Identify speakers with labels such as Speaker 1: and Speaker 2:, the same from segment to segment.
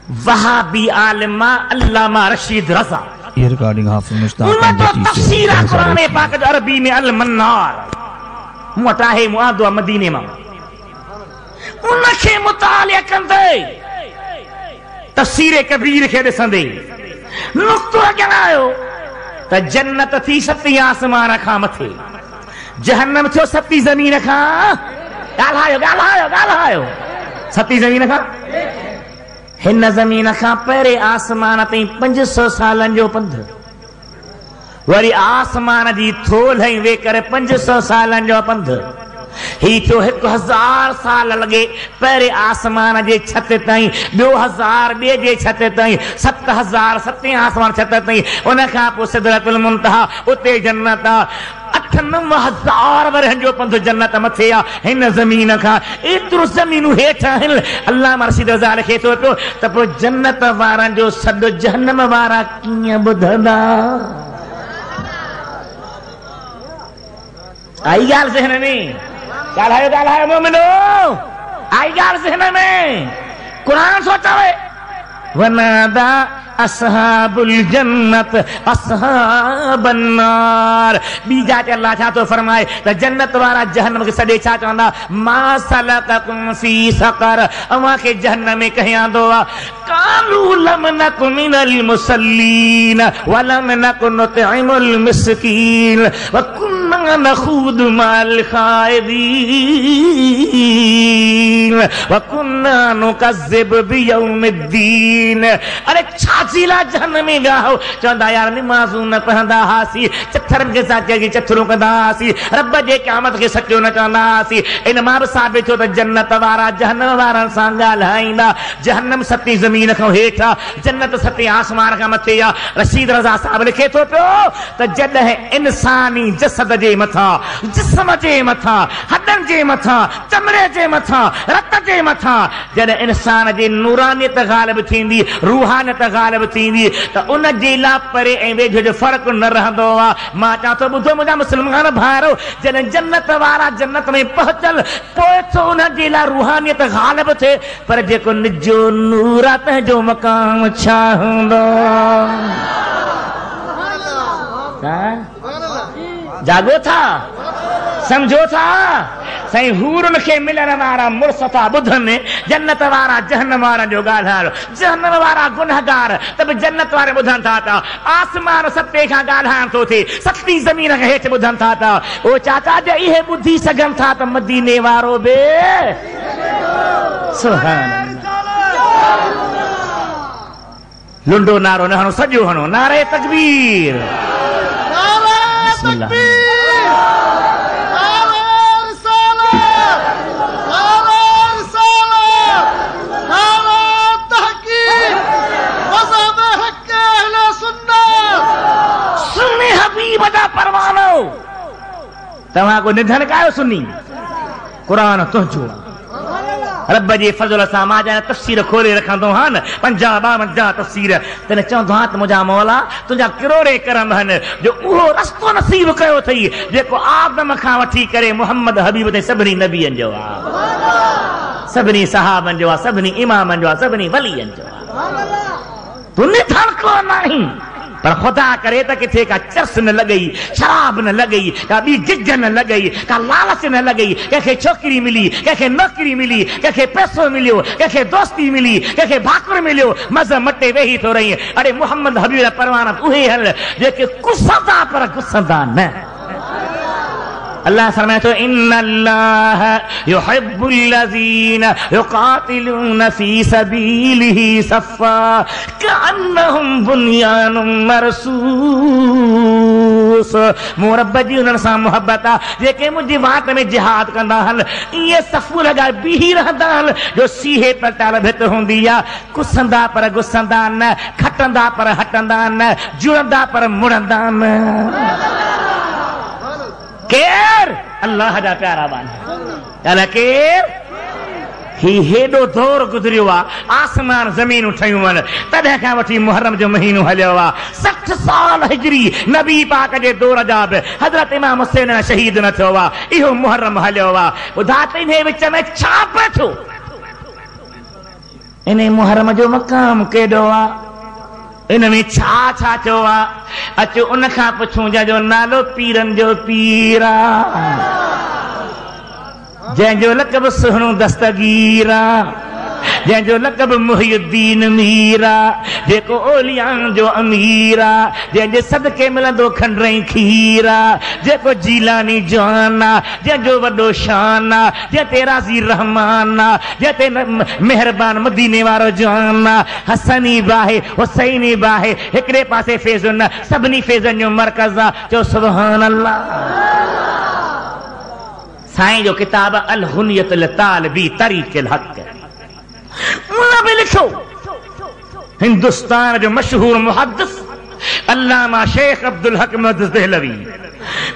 Speaker 1: वहाबी आलिमा अल्लामा रशीद रज़ा
Speaker 2: ये रिकॉर्डिंग हाफिज़ मुश्ताक
Speaker 1: तफसीर कुरान पाक अरबी में अल मन्नार मोटा है मुआदो मदीने में उनखे मुतालिया कंदे तफसीर कबीर के ॾिसंदे नुक्तो ॼाणायो त जन्नत थी सती आसमान खां मथे जहन्नम थियो सती ज़मीन खां ॻाल्हायो ॻाल्हायो ॻाल्हायो सती ज़मीन खां हिन ज़मीन खां पहिरें आसमान ताईं 500 सालनि जो पंधु वरी आसमान जी थोल हई वे करे 500 सालनि जो पंधु ही थियो 1000 साल लगे पहिरें आसमान जे छत ताईं ॿियो 1000 ॿिए जे छत ताईं 7000 सतें आसमान छत ताईं उन खां पोइ सिदरतुल मुंतहा उते जन्नत 8-9 वरहनि जो पंधु जन्नत मथे आ हिन ज़मीन खां एतिरो ज़मीनूं हेठि आहिनि अल्लामा रशीद रज़ा लिखे थो पियो त पोइ जन्नत वारनि जो सॾु जहन्नम वारा कीअं ॿुधंदा आई ॻाल्हि ज़हन में ॻाल्हायो ॻाल्हायो मोमिनो आई ॻाल्हि ज़हन में क़ुरान सोचावे वनादा असहाबुल जन्नत असहाबन नार बीजा ते अल्लाह छा तो फरमाए त जन्नत वारा जहन्नम के सॾे छा चवंदा मा सलककुम फी सकर अवां के जहन्नम में कहियां दो कालू लम नकु मिनल मुसल्लीन वलम नकु नुतइमुल मिस्कीन व कुन्ना नखूदु माल खाइदीन व कुन्ना नुकज़्ज़िब बियौमिद्दीन अरे छाजीला जहन्नम में विया हो चवंदा यार निमाज़ूं न पढ़ंदा हासीं चथरनि खे साचे जी चथरूं कंदा हासीं रब जे क़यामत खे सचो न चवंदा हासीं इन मां बि साबित थियो त जन्नत वारा जहन्नम वारनि सां ॻाल्हाईंदा जहन्नम सती ज़मीन खां हेठि आहे जन्नत सते आसमान खां मथे आहे रशीद रज़ा साहब लिखे थो पियो त जॾहिं इंसानी जसद जे मथां जिस्म जे मथां हॾनि जे मथां चमड़े जे मथां रत जे मथां जॾहिं इंसान जी नूरानियत ग़ालिब थींदी रूहानियत ग़ालिब थींदी त उन जे लाइ परे ऐं वेझो जो फ़र्क़ु न रहंदो आहे मां चवां थो ॿुधो मुंहिंजा मुस्लमान भाइरो जॾहिं जन्नत वारा जन्नत में पहुचल पोइ थो उन जे लाइ रूहानियत ग़ालिब थिए पर जेको निजो नूर आहे तंहिंजो मक़ाम छा हूंदो जागो था समझो था साईं हूरन खे मिलण वारा मुड़स था ॿुधनि जन्नत वारा जहन्नम वारा जो ॻाल्हायो जहन्नम वारा गुनहगार त बि जन्नत वारे ॿुधनि था आसमान सते खां ॻाल्हाइण थो थिए सती ज़मीन खां हेठि ॿुधनि था ओ चाचा जे इहे ॿुधी सघनि था त मदीने वारो बि सुभान लुंडो नारो न हणो सॼो हणो नारे तकबीर बिस्मिल्लाह परवानो तव्हां को निधन कायो सुनी कुरान तुंहिंजो रब जे फज़ल सां मां ॼण तफ़सीर खोले रखंदो हा न 50-52 तफ़सीर तने चवंदो हा त मुंहिंजा मौला तुंहिंजा किरोड़े करम आहिनि जो उहो रस्तो नसीब कयो अथई जेको आदम खां वठी करे मुहम्मद हबीब ताईं सभिनी नबियनि जो आहे सभिनी सहाबनि जो आहे सभिनी इमामनि जो आहे सभिनी वलियनि जो आहे तू निधन को नहीं पर खुदा करे त किथे का चर्स न लॻई शराब न लॻई का ॿी जिग न लॻई का लालच न लॻई कंहिंखे छोकिरी मिली कंहिंखे नौकिरी मिली कंहिंखे पैसो मिलियो कंहिंखे दोस्ती मिली कंहिंखे भाकुर मिलियो मज़ मटे वेही थो रही अड़े मोहम्मद हबीब परवाना उहे हल जेके कुसंदा पर गुसंदा न अल्लाह फरमाए थो इन्नल्लाह युहिब्बुल लज़ीना युक़ातिलूना फी सबीलिही सफ़ा कअन्नहुम बुनियानुम मरसूस मूं रब जी उन्हनि सां मुहबत आहे जेके मुंहिंजी वाट में जिहाद कंदा आहिनि इहे सफ़ू लॻाए बीही रहंदा आहिनि जो सीहे पटाल भित हूंदी आहे कुसंदा पर गुसंदा न खटंदा पर हटंदा न जुड़ंदा पर मुड़ंदा न केर अल्लाह जा प्यारा बाना केर ही हेॾो दौर गुज़रियो आहे आसमान ज़मीनूं ठहियूं आहिनि तॾहिं खां वठी मुहर्रम जो महीनो हलियो आहे 60 साल हिजरी नबी पाक जे दौर जा बि हज़रत इमाम हुसैन शहीद न थियो आहे इहो मुहर्रम हलियो आहे ॿुधा त इन विच में छा पियो थियो इन मुहर्रम जो मक़ाम केॾो आहे, इन में छा छा चयो आहे, अचो उन खां पुछूं जंहिंजो नालो पीरनि जो पीर आहे, जंहिंजो लक़ब सुहिणो दस्तगीर आहे, जंहिंजो लक़ब मुहियुद्दीन मीर आहे, जेको ओलियान जो अमीर आहे, जंहिंजे सदके मिलंदो खंडरई खीर आहे, जेको जीलानी जान आहे, जंहिंजो वॾो शान आहे, जंहिं ते राज़ी रहमान आहे, जंहिं ते महिरबान मदीने वारो जान आहे, हसनी बाहे हुसैनी बाहे, हिकिड़े पासे फैज़ न सभिनी फैज़नि जो मरकज़ आहे। चओ सुभान अल्लाह। साईं जो किताब अल हुनियत लितालिबी तरीक़िल हक़, उन में लिखो हिंदुस्तान जो मशहूर मुहद्दिस अल्लामा शेख अब्दुल हक मुहद्दिस देहलवी,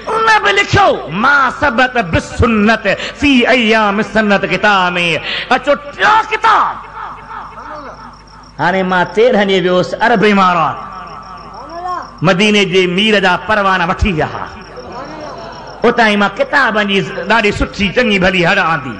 Speaker 1: उन में लिखो मा सबत बिस्सुन्नत फी अय्याम सन्नत किताब में। अचो टियों किताब हाणे मां 13 ॾींहं वियोसि अरब इमारात, मदीने जे मीर जा परवाना वठी विया, उतां मां किताबनि जी ॾाढी सुठी चङी भली हड़ आंदी।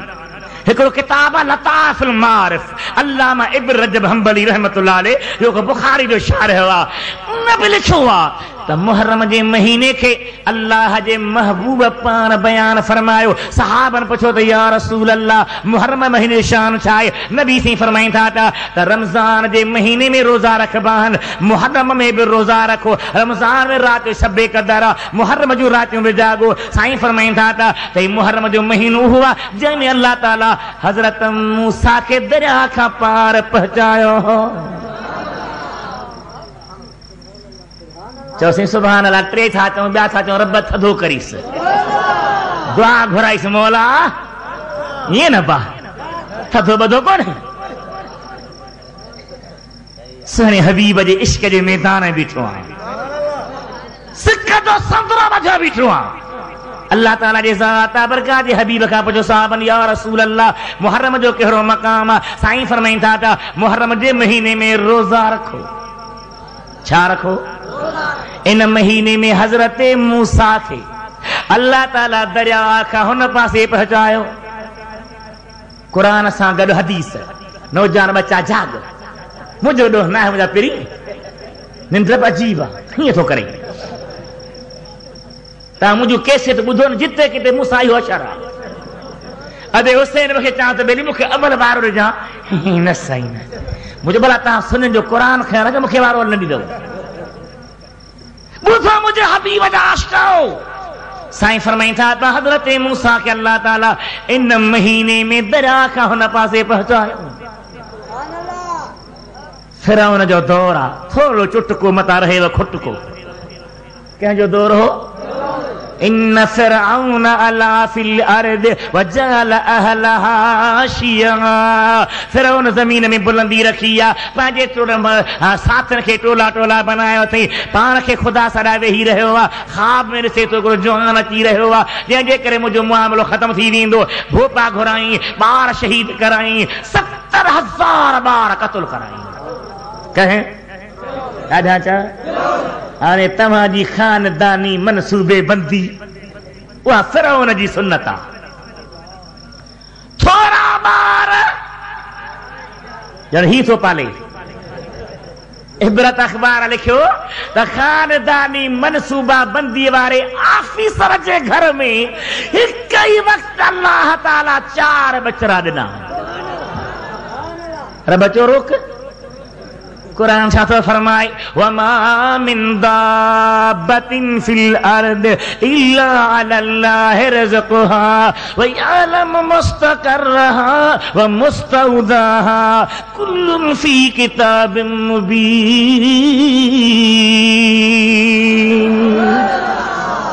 Speaker 1: हिकिड़ो किताब आहे लताफ़ुल मारिफ, अल्लामा इब्न रजब हंबली रहमतुल्लाह अलैह, जेको बुखारी जो शारह आहे, उन में लिखियो आहे त मुहर्रम जे महीने खे अल्लाह जे महबूब पाण बयान फरमायो। सहाबन पुछो त या रसूल अल्लाह मुहर्रम महीने शान छा आहे? नबी से फरमाइन था त रमज़ान जे महीने में रोजा रखबान, मुहर्रम में भी रोजा रखो। रमज़ान में रात जो शबे कदर, मुहर्रम जो रातियों में जागो। साईं फरमाइन था त मुहर्रम जो महीनो हुआ जंहिंमें अल्लाह ताला हजरत मूसा के दरिया का पार पहुंचायो हो। चौसी सुभान अल्लाह। टे था चऊं, ॿिया था चऊं रब थधो करीस, दुआ घुराईस मौला, ईअं न बा थधो बधो कोन्हे। सुहिणे हबीब जे इश्क जे मैदान में बीठो आहे, सिक जो संदरा वझा बीठो आहे। अल्लाह ताला जे ज़ात बरकात जे हबीब खां पुछो साहबन या रसूल अल्लाह मुहर्रम जो कहिड़ो मक़ाम आहे? साईं फरमाइन था त मुहर्रम जे महीने में रोजा रखो। छा रखो? इन महीने में हजरत मूसा खे अल्लाह ताला दरिया खां हुन पासे पहुंचायो। कुरान सां गॾु हदीस, नौजवान बच्चा जाग, मुंहिंजो ॾोह न आहे, मुंहिंजा पिरी निंड अजीब आहे, हीअं थो करे। तव्हां मुंहिंजो कैसेट ॿुधो न, जिते किथे मूसा इहो अशर आहे। अदे हुसैन मूंखे चवां त बेली मूंखे अमल वारो ॾिजां, न साईं न, मुंहिंजो भला तव्हां सुन जो क़ुरान ख़ैर आहे, मूंखे वारो न ॾींदव। ॿुधो मुंहिंजे हबीब जा आशिक़ो। साईं फरमाइन था त हज़रत मूसा के अल्लाह ताला इन महीने में दरिया खां हुन पासे पहुंचायो। फिरौन जो दौर आहे, थोरो चुटको मता रहेव खुटको। कंहिंजो दौर हो? इन फिरऔन अला फिल अर्द वजअल अहलहा शिया। फिरौन ज़मीन में बुलंदी रखी आहे, पंहिंजे साथन खे टोला टोला बनायो अथई, पाण खे ख़ुदा सॾा वेही रहियो आहे। ख़्वाब में ॾिसे थो हिकिड़ो जवान अची रहियो आहे, जंहिंजे करे मुंहिंजो मामिलो ख़तमु थी वेंदो। भोपा घुराई, ॿार शहीद कराई, 70,000 ॿार क़तल कराई। कहें ॾाढा छा? हाणे तव्हांजी खानदानी मनसूबे बंदी उहा फिरौन जी सुन्नत आहे। थोरा ॿार ॼण ही थो पाले। इबरत अख़बार लिखियो त खानदानी मनसूबा बंदी वारे ऑफिसर जे घर में हिक ई वक़्तु अल्लाह ताला 4 बचड़ा ॾिना। पर बचो रोक, कुरान छा थो फरमाए? वमा मिन दाब्बतिन फिल अर्द इल्ला अल्लाहि रिज़्क़ुहा व यअलम मुस्तक़र्रहा व मुस्तौदाहा कुल्लुन फी किताबिन मुबीन।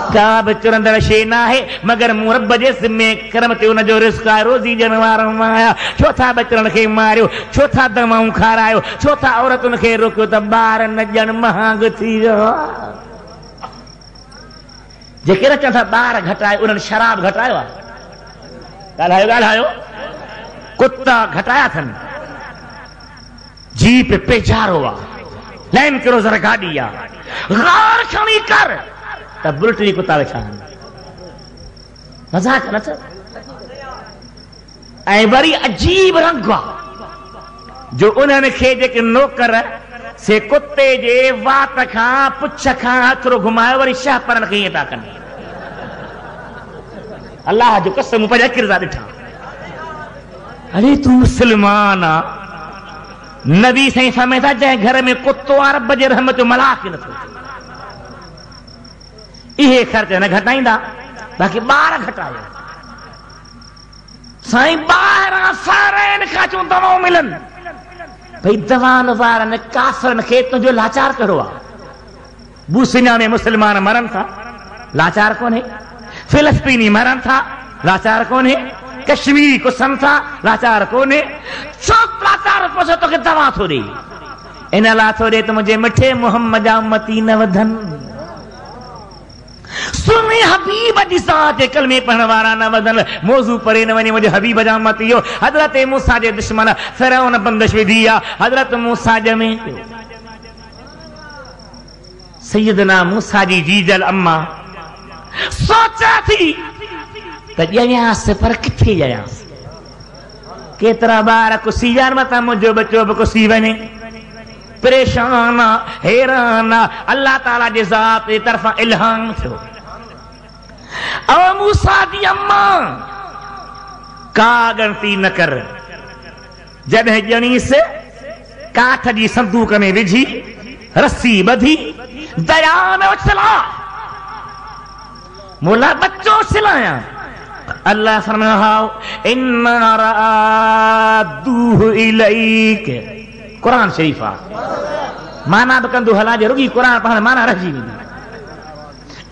Speaker 1: का बि चुरंदड़ शइ न आहे मगर मूं रब जे ज़िम्मे करम ते उन जो रिज़्क़ आहे, रोज़ी ॾियण वारो आहियां। छो था बचड़नि खे मारियो? छो था दवाऊं खारायो? छो था औरतुनि खे रोकियो त ॿार न ॼण महांग थी वियो? जेके न चवनि था ॿार घटाए, उन्हनि शराब घटायो आहे? ॻाल्हायो। कुता घटाया अथनि, जीप पेचारो आहे, लैंड क्रूज़र गाॾी आहे, गार खणी कर त बुलेट कुत्ता वेठा आहिनि। मज़ाक न चओ। ऐं वरी अजीब रंग आहे, जो उन्हनि खे जेके नौकर से कुत्ते जे वात खां पुछ खां हथरो घुमाए वरी शाह परन खे ईअं था कनि। अल्लाह जो कसम पंहिंजा किरदार ॾिठा। अरे तू मुस्लमान आ, नबी साईं फरमाए था जंहिं घर में कुत्तो आ रब जे रहमत जो मलाक नथो इहे ख़र्च न घटाईंदा, बाक़ी ॿार घटायो। साईं ॿाहिरां सारनि खां चऊं दवाऊं मिलनि, भई दवाउनि वारनि काफ़रनि खे तुंहिंजो लाचार कहिड़ो आहे। बूसिना में मुस्लमान मरनि था, लाचार कोन्हे। फिलिस्तीनी मरनि था, लाचार कोन्हे। कश्मीरी कुसनि था, लाचार कोन्हे। छो लाचार पोइ तोखे दवा थो ॾे? इन लाइ थो ॾे त मुंहिंजे मिठे मुहम्मद जा उम्मती न वधनि, सुन्नी हबीब जी ज़ात जे कलमे पढ़ण वारा न वधनि, मौज़ू परे न वञे। मुंहिंजे हबीब जा उम्मती हो हज़रत मूसा जे दुश्मन फ़िरौन बंदिश विधी आहे, हज़रत मूसा ॼमे पियो। सैयदना मूसा जी जीजल अम्मा सोचा थी त ॼयासि, पर किथे ॼयासि? केतिरा ॿार कुसी यार मथां मुंहिंजो बच्चो बि कुसी वञे। परेशान हैरान अल्लाह ताला जे ज़ात जे तरफ़ां इल्हाम थियो। ओ मूसा जी अम्मा का ॻणती न कर, जॾहिं ॼणीसि काठ जी संदूक में विझी रस्सी ॿधी दरिया में उछला, मोला बच्चो सिलाया। अल्लाह फरमाया इन्ना रादूहु इलैक। कुरान शरीफ आ, माना बि कंदो हला जे रुगी कुरान पढ़ण माना रहिजी वेंदी।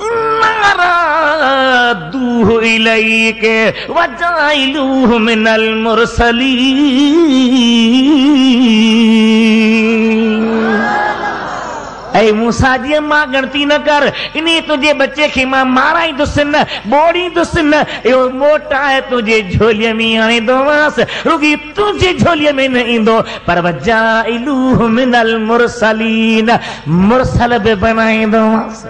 Speaker 1: इन्ना रादूहु इलैक वजाइलूहु मिनल मुरसलीन। ऐ मूसा जी अम्मा ॻणती न कर, इन्हीं तुंहिंजे बच्चे खे मां माराईंदुसि न, ॿोड़ींदुसि न। इहो मोटा आहे तुंहिंजे झोलीअ में आणींदोमांसि, रुगी तुंहिंजे झोलीअ में न ईंदो। पर वजाइलूहु मिनल मुरसलीन, मुरसल बि बनाईंदोमांसि।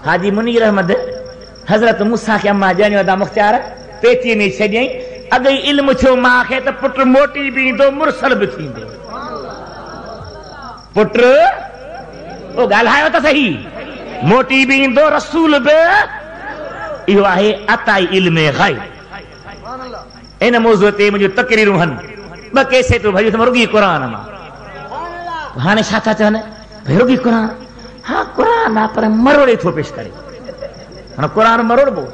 Speaker 1: हाजी मुनीर अहमद हज़रत मूसा खे अम्मा ॼणियो था मुख़्तियार, पेटीअ में छॾियईं। अॻु ई इल्मु थियो मां खे त पुटु मोटी बि ईंदो, मुरसल बि थींदो। पुट ओ ॻाल्हायो त सही, मोटी बि ईंदो, रसूल बि। इहो आहे अताई इल्म ग़ैब। इन मौज़ूअ ते मुंहिंजूं तक़रीरूं आहिनि, ॿ कैसेटूं भई रुगी क़ुरान मां। हाणे छा था चवनि? भई रुगी क़ुरान, हा क़ुरान आहे पर मरोड़े थो पेश करे। हाणे क़ुरान मरोड़बो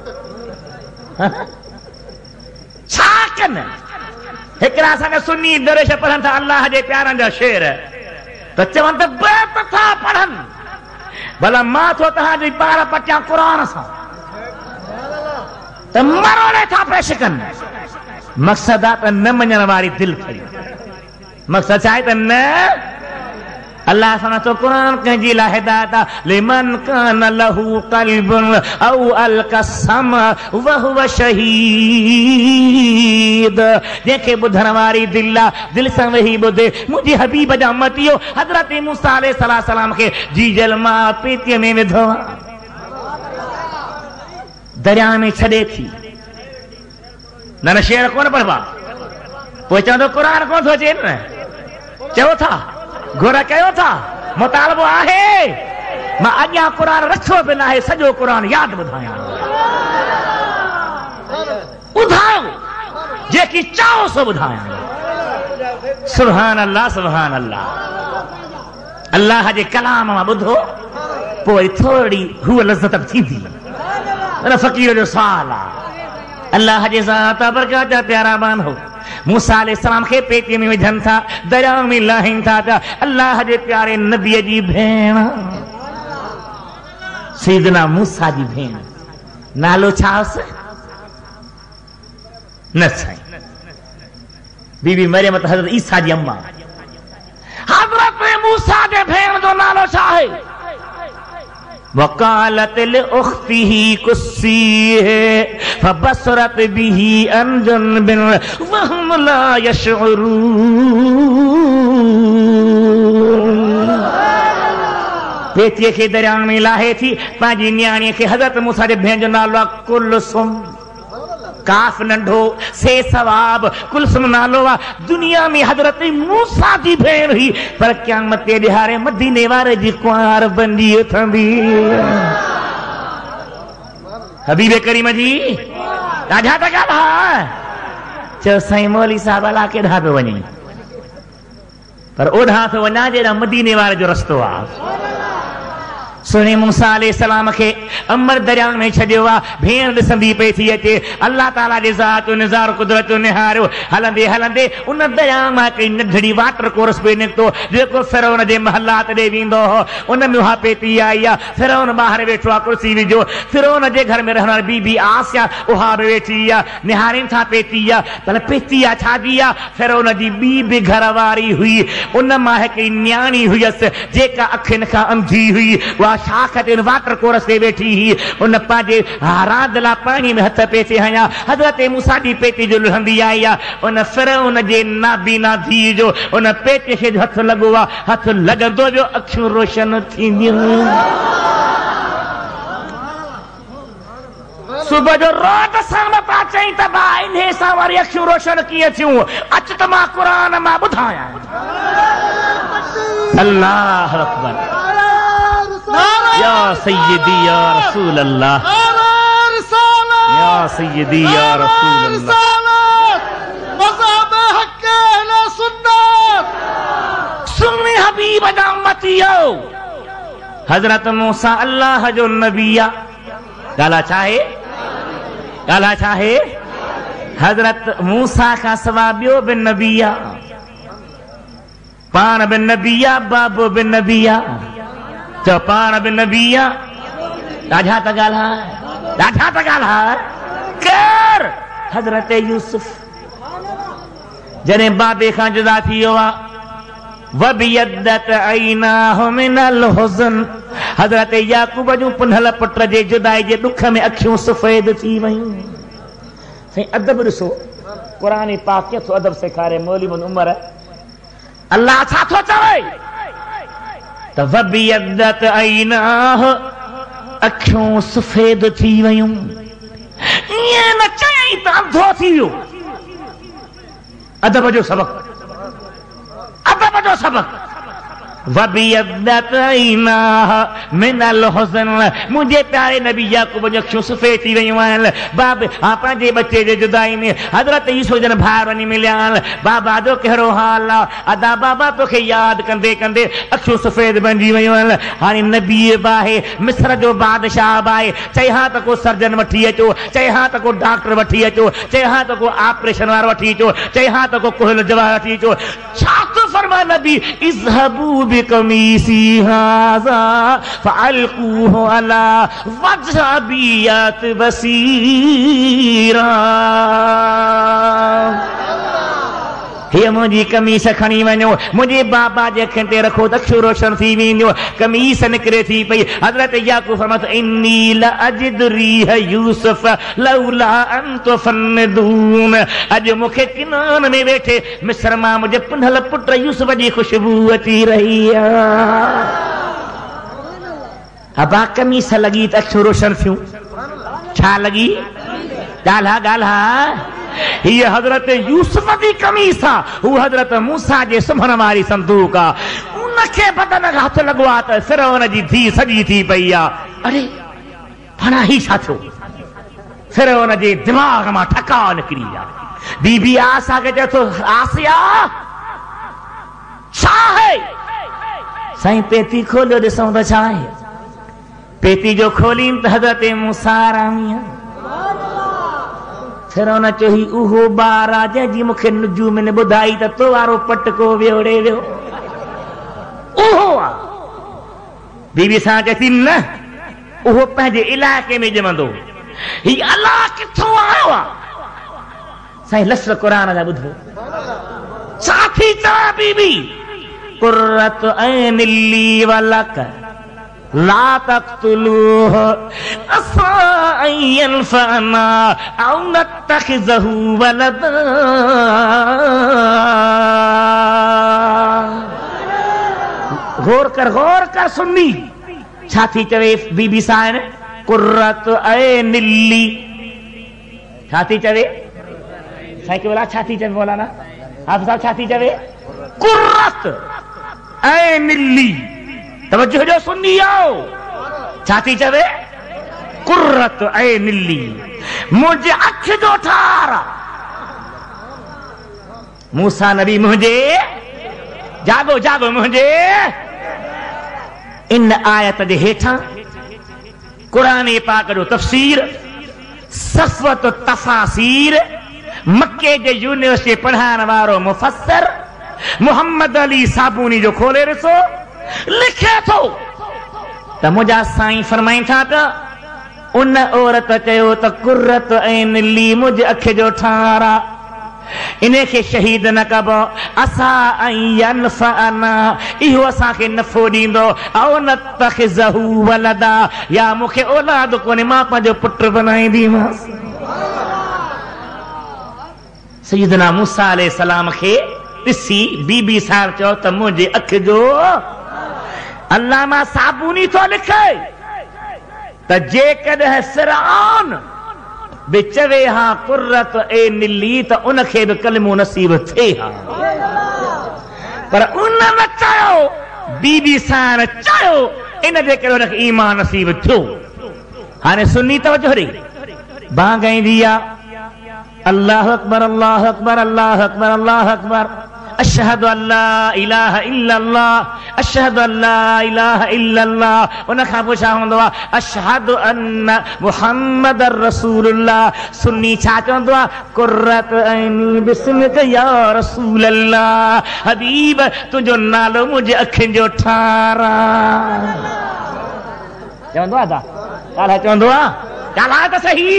Speaker 1: छा कनि? हिकिड़ा असांजा सुन्नी दरेश पढ़नि था अल्लाह जे प्यारनि जा शेर, त चवनि त बेत था पढ़नि। भला मां थो तव्हांजी ॿार पटियां क़ुरान सां, त मरोड़े था पेश कनि। मक़सद आहे त न मञण वारी दिलि खड़ी। मक़सद छा आहे त न। अल्लाह सां तो क़ुरान कंहिंजी लाइ हिदायत आहे, लिमन कान लहू क़ल्बुन औ अलकसम वहुव शहीद। जंहिंखे ॿुधण वारी दिलि आहे, दिलि सां वेही ॿुधे। मुंहिंजे हबीब जा उम्मतियो हज़रत मूसा अलैहिस्सलाम खे जीजल मां पेटीअ में विधो, दरिया में छॾे थी। न शेर कोन पढ़बा, पोइ चवंदो क़ुरान कोन थो अचे न। चओ था घुर कयो था, मुतालबो आहे। मां अॻियां क़ुरान रखियो बि न आहे, सॼो क़ुरान यादि ॿुधायां। ॿुधायो जेकी चाहो सो ॿुधायां। सुभान अल्लाह, सुभान अल्लाह। अल्लाह जे कलाम मां ॿुधो, पोइ थोरी हूअ लज़त थींदी। अन फ़क़ीर जो सुवाल आहे। अल्लाह जे ज़ात बरकत जा प्यारा माण्हू मूसा अलैहिस्सलाम खे पेटीअ में विझनि था, दरिया में लाहिनि था। अल्लाह जे प्यारे नबीअ जी भेण सैयदना मूसा जी भेण नालो छा हुअसि? न साईं, बीबी मरियम त हज़रत ईसा जी अम्मा। हज़रत मूसा जे भेण जो नालो छा आहे? वकालत लिउख्तिही कुस्सीहे फबसरत बिही अन जुनबिन वहुम ला यशउरून। पेटीअ खे दरिया में लाहे थी, पंहिंजी न्याणीअ खे हज़रत मूसा जे भेण जो नालो आहे कुलसुम। काफ नंढो से सवाब कुलसुम नालो वा दुनिया में हजरत मूसा जी भेण हुई पर क़यामत ते ॾिहारे मदीने वारे जी कुंवार बंदी थंदी हबीब करीम जी ॾाढा था ॻाल्हाए चयो साईं मौली साहब अला केॾा पियो वञे पर ओॾां थो वञा जेॾा मदीने वारे जो रस्तो आहे सुहिणे मूसा अलैहिस्सलाम खे अमर दरिया में छॾियो आहे भेण ॾिसंदी पई थी अचे अल्लाह ताला जे ज़ात जो निज़ारो कुदरत जो निहारियो हलंदे हलंदे उन दरिया मां हिकिड़ी नंढड़ी वाटर कोर्स पे निकितो जेको फिरौन जे महलात ॾे वेंदो हो उन में उहा पेती आई आहे फिरौन ॿाहिरि वेठो आहे कुर्सी विझो फिरौन जे घर में रहण बीबी आसिया उहा बि वेठी आहे निहारीनि था पेती आहे पर पेती आहे छाजी आहे फिरौन जी ॿी बि घर वारी हुई उन मां हिकिड़ी न्याणी हुयसि जेका अखियुनि खां अंधी हुई उहा शाख ते वाटर कोरस ते वेठी हुई उन पंहिंजे रांद लाइ पाणी में हथ पेचे हया हज़रत मूसा जी पेती जो लहंदी आई आहे उन फिरौन जे नाबीना धीउ जो उन पेचे खे हथ लॻो आहे हथ लॻंदो वियो अखियूं रोशन थींदियूं सुबह जो रोट सां था चई त भाई इन्हे सां वरी अखियूं रोशन कीअं थियूं अच त मां क़ुरान मां ॿुधायां अल्लाह अकबर या सय्यदी या रसूल अल्लाह या सय्यदी या रसूल अल्लाह मज़हब हक़ अहले सुन्नत सुन्नी हबीब जा उम्मतियो हजरत मूसा अल्लाह जो नबी ॻाल्हा छाहे हजरत मूसा खां सवाइ ॿियो बि नबी आहे पाण बि नबी आहे बाबो बि नबी आहे चओ पाण बि नबी आहे ॾाढा त ॻाल्हाए केर हजरत यूसुफ जॾहिं बाबे खां जुदा थी वियो आहे वबियद्दत ऐनाहु मिनल हुज़न हजरत याकूब जूं पुनल पुट जे जुदाई जे दुख में अखियूं सफ़ेद थी वयूं साईं अदब ॾिसो क़ुरान पाक केतिरो अदब सेखारे मौलवी मुन उमर अल्लाह छा थो चवे त वबियद्दत ऐनाहु अखियूं सफ़ेद थी वयूं ईअं न चयई त अंधो थी वियो अदब जो सबक़ वबियद्दत ऐनाहु मिनल हुज़न मुंहिंजे प्यारे नबी याकूब जूं अखियूं सफ़ेद थी वयूं आहिनि बाब पंहिंजे बच्चे जे जुदाई में हज़रत यूसुफ जन भाउ वञी मिलिया आहिनि बाबा जो कहिड़ो हाल आहे अदा बाबा तोखे यादि कंदे कंदे अखियूं सफ़ेद बणिजी वयूं आहिनि हाणे नबी बि आहे मिस्र जो बादशाह बि आहे चई हा त को सर्जन वठी अचो चई हा त को डॉक्टर वठी अचो चई हा त को ऑपरेशन वारो वठी अचो चई हा त को कुहल जवाब वठी अचो छा थो फरमा नबी इज़हबू बिकमीसी हाज़ा फ़अल्क़ूहु अला वज्ह अबीयत बसीरा हे मुंहिंजी कमीस खणी वञो मुंहिंजे बाबा जे अखियुनि ते रखो त अखियूं रोशन थी वेंदियूं कमीस निकिरे थी पई हज़रत याकूब फरमायो इन्नी लअजिदु रीह यूसुफ लौला अन तुफन्निदून अॼु मूंखे किनान में वेठे मिस्र मां मुंहिंजे पुनल पुट यूसुफ जी ख़ुशबू अची रही आहे अबा कमीस लॻी त अखियूं रोशन थियूं छा लॻी ॻाल्हा ये हजरत यूसुफ की कमीस आहे हू हजरत मूसा जे सुम्हण वारी संदूक आहे उनखे बदन खां हथ लॻो आहे त फिरौन जी धी सॼी थी पई आहे अरे भला ही छा थियो फिरौन जे दिमाग़ मां ठका निकिरी आहे बीबी आसा खे चए थो आसिया छा आहे साईं पेती खोलियो ॾिसूं त छा आहे पेती जो खोलीन त हजरत मूसा रामी फिरौन चयो ही उहो ॿार आहे जंहिंजी मूंखे नुजूम ने ॿुधाई त तो वारो पटको वियोड़े वियो उहो आहे बीबी सां चए थी न उहो पंहिंजे इलाइक़े में ॼमंदो ही अलाह किथां आयो आहे साईं लफ़्ज़ क़ुरान जा ॿुधो छा थी चवां बीबी कुर्रत ऐन ली वलक ला तक़्तुलूह असा अन यनफ़अना औ नत्तख़िज़हु वलदा गौर कर सुन्नी छा थी चवे बीबी सां कुर्रत ऐन ली छा थी चवे साईं बोला छा थी चवे मौलाना हाफ़िज़ साहब छा थी चवे कुर्रत ऐं निल्ली तवज्जो जो सुन्नी आओ छा थी चवे कुर्रत ऐं निल्ली मुंहिंजे अख जो ठार मूसा नबी मुंहिंजे जागो जागो मुंहिंजे इन आयत जे हेठां कुरान पाक जो तफ़सीर सफ़वत तफ़ासीर मक्के जे यूनिवर्सिटी पढ़ाइण वारो मुफ़स्सिर मोहम्मद अली साबूनी जो खोले ॾिसो लिखे थो त मुंहिंजा साईं फरमाइनि था त उन औरत चयो त कुर्रत ऐं निल्ली मुंहिंजे अख जो ठारा इन्हे खे शहीद न कबो असा यनफअना इहो असांखे नफ़ो ॾींदो औ नतखिज़हु वलदा या मूंखे औलाद कोन्हे मां पंहिंजो पुटु बनाईंदीमांसि सैयदना मूसा अलैहिस्सलाम खे ॾिसी बीबी साहिब चयो त मुंहिंजे अख जो अल्लामा साबूनी थो लिखे त जेकॾहिं फ़िरऔन बि चवे हा कुर्रत ए निल्ली त उनखे बि कलमो नसीब थिए हा पर उन न चयो बीबी सां चयो इन जे करे उनखे ईमान नसीब थियो हाणे सुन्नी तवज्जो ॾे बां ॻाईंदी आहे अल्लाह अकबर अल्लाह अकबर अल्लाह अकबर अल्लाह अकबर अशहदु अल्ला इलाहा इल्लल्लाह अशहदु अल्ला इलाहा इल्लल्लाह उन खां पोइ छा हूंदो आहे अशहदु अन्न मुहम्मदर रसूलुल्लाह सुन्नी छा चवंदो आहे कुर्रत ऐनी बिस्मिक या रसूलल्लाह हबीब तुंहिंजो नालो मुंहिंजे अखियुनि जो ठारा चवंदो आहे ॻाल्हाए चवंदो आहे ॻाल्हाए त सही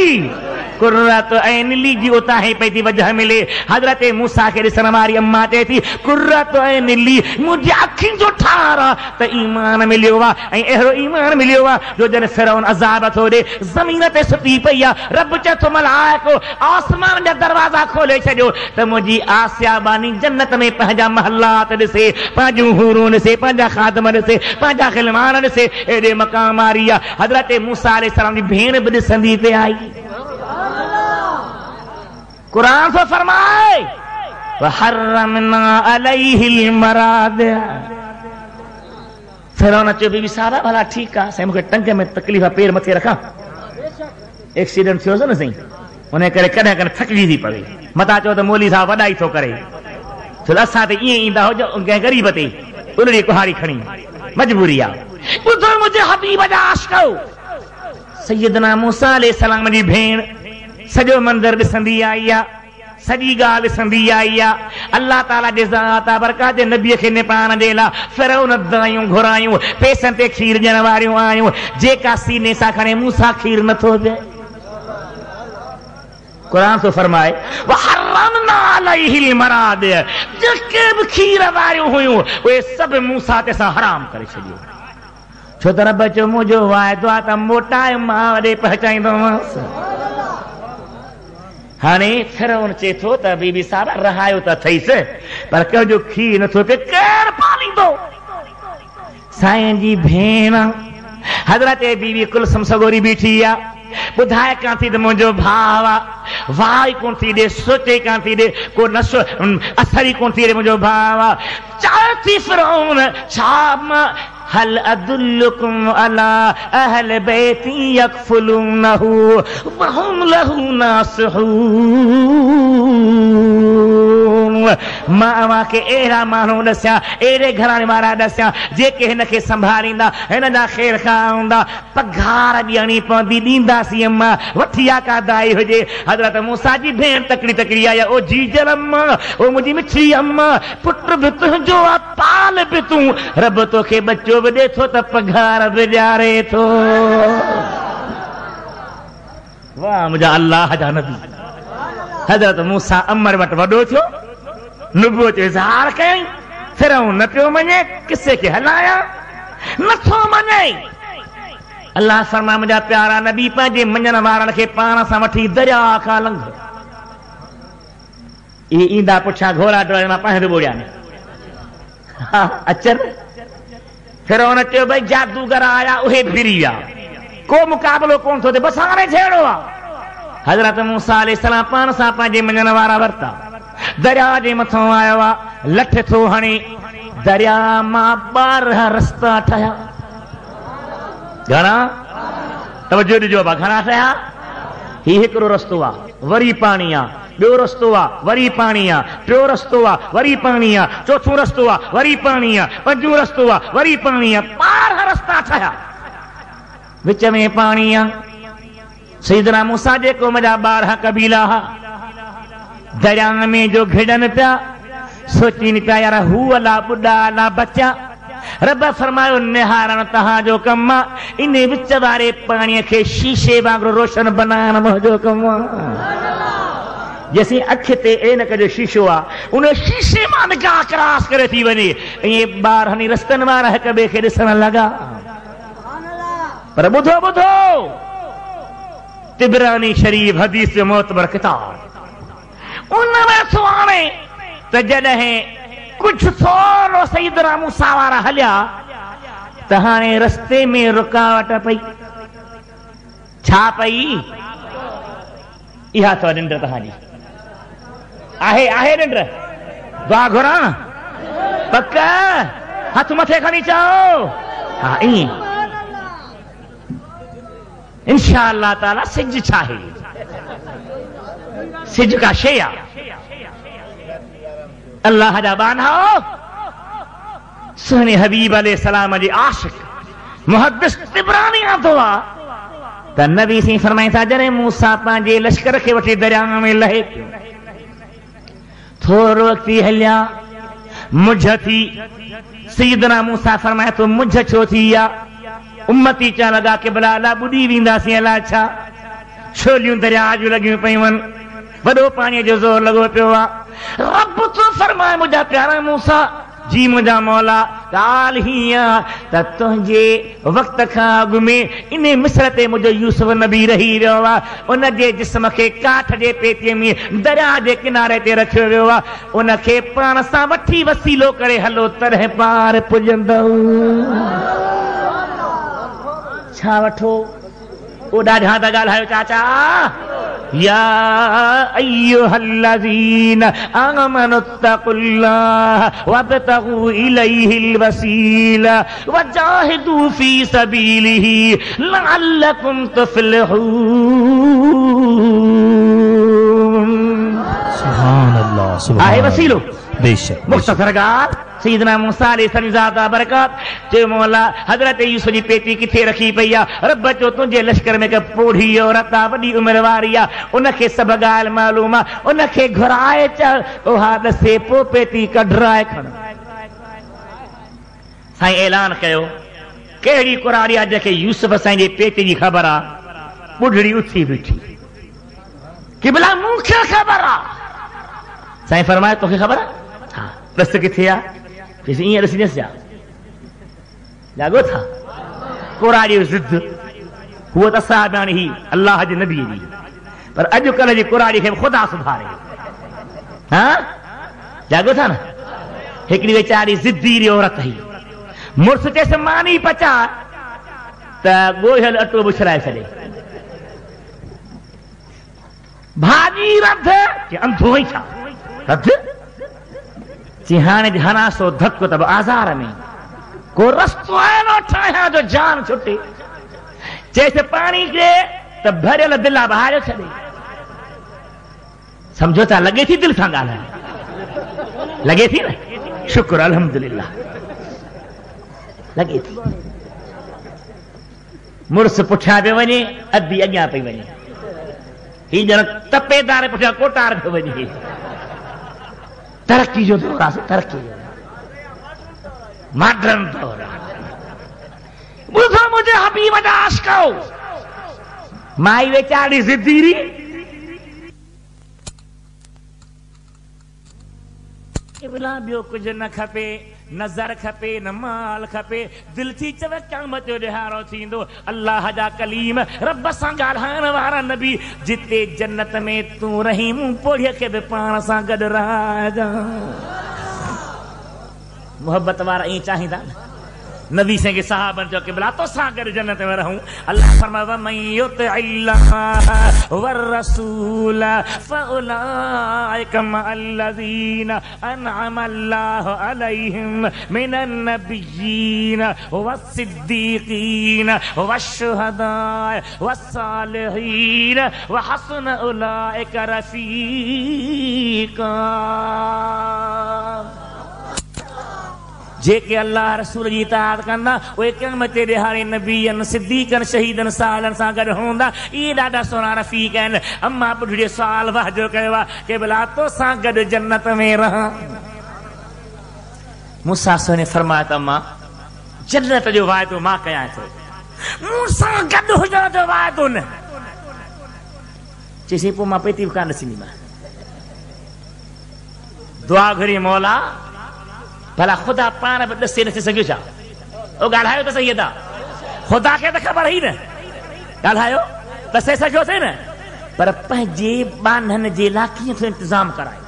Speaker 1: कुर्रत ऐं निल्ली जी उतां ई पई थी वजह मिले हज़रत मूसा खे ॾिसण वारी अम्मा चए थी कुर्रत ऐं निल्ली मुंहिंजे अखियुनि जो ठार आहे त ईमान मिलियो आहे ऐं अहिड़ो ईमान मिलियो आहे जो जॾहिं फ़िरऔन अज़ाब थो ॾे ज़मीन ते सुती पई आहे रब चए थो मलाइको आसमान जा दरवाज़ा खोले छॾियो त मुंहिंजी आसिया बानी जन्नत में पंहिंजा महलात ॾिसे पंहिंजूं हूरूं ॾिसे पंहिंजा ख़ादम ॾिसे पंहिंजा ख़िलमान ॾिसे एॾे मक़ाम वारी आहे हज़रत मूसा अलैहिस्सलाम जी भेण बि ॾिसंदी पे आई कुरान तो फरमाए वहर्रमना अलैहिल मरादिअ फ़िरऔन चयो बीबी साहब भला ठीकु आहे साईं मूंखे टंग में तकलीफ़ पेर मथे रखां एक्सीडेंट थियो न साईं उन करे कॾहिं कॾहिं थकिजी थी पवे मता चयो त मौली साहब वॾाई थो करे छो असां ते ईअं ईंदा हुजो कंहिं ग़रीब ते उलड़ी कुहाड़ी खणी मजबूरी आहे ॿुधो मुंहिंजे हबीब जा आशिक़ो सैयदना मूसा अलैहिस्सलाम जी भेण सॼो मंदिर ॾिसंदी आई आहे सॼी ॻाल्हि ॾिसंदी आई आहे अल्लाह ताला जे ज़ात बरकात जे नबीअ खे निपाइण जे लाइ फ़िरऔन दायूं घुरायूं पेसनि ते खीर ॾियण वारियूं आयूं जेका सीने सां खणे मूंसां खीर नथो ॾे कुरान थो फरमाए वहर्रमना अलैहिल मरादिअ जेके बि खीर वारियूं हुयूं उहे सभु मूसा ते असां हराम करे छॾियो छो त रब चयो मुंहिंजो वाइदो आहे त मोटाए मां वॾे पहुचाईंदोमांसि हाणे फ़िरऔन चए थो त बीबी साहब रहायो त अथईसि पर कंहिंजो खीर नथो पिए केरु पालींदो साईं जी भेण हज़रत बीबी कुलसुम सगोरी बीठी आहे ॿुधाए कान थी त मुंहिंजो भाउ आहे वाह ई कोन थी ॾे सोचे कान थी ॾे को नशो असर ई कोन थी ॾे मुंहिंजो भाउ आहे चए थी फ़िरऔन छा मां हल अदुल्लुकुम अला अहल बैती यकफुलूनहु वहुम लहु नासिहून मां अव्हांखे अहिड़ा माण्हू ॾसिया अहिड़े घराणे वारा ॾसिया जेके हिनखे संभालींदा हिन जा ख़ैर खां हूंदा पघार ॾियणी पवंदी ॾींदासीं अम्मा वठिया का दाई हुजे हज़रत मूसा जी भेण तकड़ी तकड़ी आई ओ जीजल अम्मा ओ मुंहिंजी मिठी अम्मा पुट बि तुंहिंजो आहे पाल बि तूं रब तोखे बचो बि ॾे थो त पघार बि ॾियारे थो वाह मुंहिंजा अल्लाह जा नबी हज़रत मूसा अमर वटि वॾो थियो नुबूवत जो इज़हार कयईं फ़िरऔन न पियो मञे किसे खे हलाया नथो मञे अल्लाह फरमाए मुंहिंजा प्यारा नबी पंहिंजे मञण वारनि खे पाण सां वठी दरिया खां लंघ इहे ईंदा पुठियां घोड़ा डोड़े मां पाण बि ॿोड़िया हा अचनि फ़िरऔन चयो भई जादूगर आया उहे फिरी विया को मुक़ाबिलो कोन थो थिए बसि हाणे जहिड़ो आहे हज़रत मूसा अलैहिस्सलाम पाण सां पंहिंजे मञण वारा वरिता, दरिया जे मथां आयो आहे, लठ थो हणे, दरिया मां 12 रस्ता ठहिया। घणा? तवजो ॾिजो बा, घणा ठहिया? ही हिकिड़ो रस्तो आहे, वरी पाणी आहे, ॿियो रस्तो आहे, वरी पाणी आहे, टियों रस्तो आहे, वरी पाणी आहे, चौथों रस्तो आहे, वरी पाणी आहे, पंजो रस्तो आहे, वरी पाणी आहे। 12 रस्ता ठहिया, विच में पाणी आहे। सैयदना मूसा जे क़ौम जा 12 कबीला हुआ, दरिया में जो घिड़नि पिया, सोचीनि पिया यार हू अला ॿुढा अला बच्चा। रब फरमायो निहारण तव्हांजो कमु आहे, इन विच वारे पाणीअ खे शीशे वांगुरु रोशन बनाइण मुंहिंजो कमु आहे। जैसे अख ते ऐनक जो शीशो आहे, उन शीशे मां निगाह क्रॉस करे थी वञे। ईअं ॿार हनी रस्तनि वारा हिक ॿिए खे ॾिसण लॻा। पर ॿुधो ॿुधो, तिबरानी शरीफ़ हदीस जो मोतबर किताब उनमें थो आणे त जॾहिं कुझु थोरो सैयदना मूसा वारा हलिया त हाणे रस्ते में रुकावट पई। छा पई? इहा अथव निंड तव्हांजी। आहे आहे निंड? दुआ घुरां पक, हथ मथे खणी चओ। हा ईअं इंशाअल्लाह ताला। सिज छा आहे? सिज का शे आहे? अल्लाह जा बाना सुहिणे हबीब अलैहिस्सलाम जे आशिक मुहद्दिस तिबरानी आंदो आहे त नबी सी फरमाए था, जॾहिं मूसा पंहिंजे लश्कर खे वठी दरिया में लहे पियो, थोरो वक़्तु हलिया, मुझ थी। सैयदना मूसा फरमाए तो मुझ छो थी आहे? उम्मती चवण लॻा कि भला अला ॿुॾी वेंदासीं, अला छा? छोलियूं दरिया जूं लॻियूं पयूं आहिनि, वॾो पाणीअ जो ज़ोर लॻो पियो आहे। रब तो फरमाए मुंहिंजा प्यारा मूसा जी मुंहिंजा मौला, ॻाल्हि हीअं त तुंहिंजे वक़्त खां अॻु में इन मिस्र ते मुंहिंजो यूसुफ नबी रही वियो आहे। उन जे जिस्म खे काठ जे पेतीअ में दरिया जे किनारे ते रखियो वियो आहे। उन खे पाण सां वठी वसीलो करे हलो, तॾहिं पार पुॼंदो। छा वठो? ओ ॾाढा था ॻाल्हायो चाचा। या अय्युहल्लज़ीन आमनुत्तक़ुल्लाह वब्तगू इलैहिल वसीला वजाहिदू फी सबीलिही लअल्लकुम तुफ्लिहून।
Speaker 2: सुभान अल्लाह, सुभान
Speaker 1: आहे वसीलो
Speaker 2: बेशक।
Speaker 1: मुख्तसर ॻाल्हि, सैयदना मूसा अलैहि ज़ाता बरकत चयो मौला हज़रत यूसुफ जी पेटी किथे रखी पई आहे? रब चयो तुंहिंजे लश्कर में हिकु पोढ़ी औरत आहे, वॾी उमिरि वारी आहे, उनखे सभु ॻाल्हि मालूम आहे, उनखे घुराए चल, उहा ॾसे पोइ पेटी कढराए खण। साईं ऐलान कयो, कहिड़ी कुराड़ी आहे जंहिंखे यूसुफ साईं जे पेटी जी ख़बर आहे? ॿुढड़ी उथी बीठी कि भला मूंखे ख़बर आहे। साईं फरमाए तोखे ख़बर आहे? हा। ॾस किथे आहे? ईअं ॾिसी ॾिस जा जाॻो था। कुराड़ी ज़िद हूअ त साहिबानी ही अल्लाह जे नबी जी, पर अॼुकल्ह जी कुराड़ी खे ख़ुदा सुधारे। हा जाॻो था न। हिकिड़ी वीचारी ज़िद्दी औरत हुई, मुड़ुस चयसि मानी पचा त ॻोहियल अटो बुछराए छॾे। भाॼी रध कि अंधो ई छा रध? चई हाणे हना सो धक त आज़ार में को रस्तो अहिड़ो ठाहियां जो जान छुटे। चयसि पाणी खे त भरियल दिला बहारियो छॾे। सम्झो था लॻे थी दिलि सां ॻाल्हाए? लॻे थी न? शुक्र अल्हम्दुलिल्लाह लॻे थी। मुड़ुस पुठियां पियो वञे, अधी अॻियां पई वञे, ही ॼण तपेदार पुठियां कोटार पियो वञे। तरक्की जो दौर आहे, तरक्की जो मॉडर्न दौर आहे। ॿुधो मुंहिंजे हबीब जा आशिक़ो, माई वीचारी ज़िद्दी ॿियो कुझु न खपे, नज़र खपे न माल खपे, दिलि थी चवे क़यामत जो ॾिहाड़ो थींदो। अल्लाह जा कलीम रब सां ॻाल्हाइण वारा नबी, जिते जन्नत में तूं रही मूं पोड़ीअ खे बि पाण सां गॾु रहाइजां। मोहबत वारा ईअं चाहींदा न, नबी से के साहबन जो क़िबला तो सागर जन्नत में रहूं। अल्लाह फरमावा मन युतिइल्लाह वर रसूल फउलाइका मअल्लज़ीना अनअमा अल्लाहु अलैहिम मिनन नबिय्यीन वस्सिद्दीक़ीन वश्शुहदाए वस्सालिहीन व हसुन उलाइका रफ़ीक़ा। जेके अल्लाह रसूल जी इताअत कंदा उहे क़यामत जे ॾिहाड़े नबीअनि सिद्दीक़नि शहीदनि सालनि सां गॾु हूंदा। इहे ॾाढा सोना रफ़ीक़ आहिनि। अम्मा ॿुढड़ीअ सुवाल वाजो कयो आहे कि भला तो सां गॾु जन्नत में रहां। मूंसां ने फरमाया त अम्मा जन्नत जो वाइदो मां कयां थो, मूंसां गॾु हुजण जो वाइदो न। चईसि पोइ मां पेती बि कान ॾिसंदीमांइ। दुआ घुरी मौला भला खुदा पाण बि ॾसे नथी सघियो छा? ओ ॻाल्हायो त सही था, खुदा खे त ख़बर ई न, ॻाल्हायो ॾसे सघियोसीं न, पर पंहिंजे ॿाननि जे लाइ कीअं थो इंतज़ाम कराए,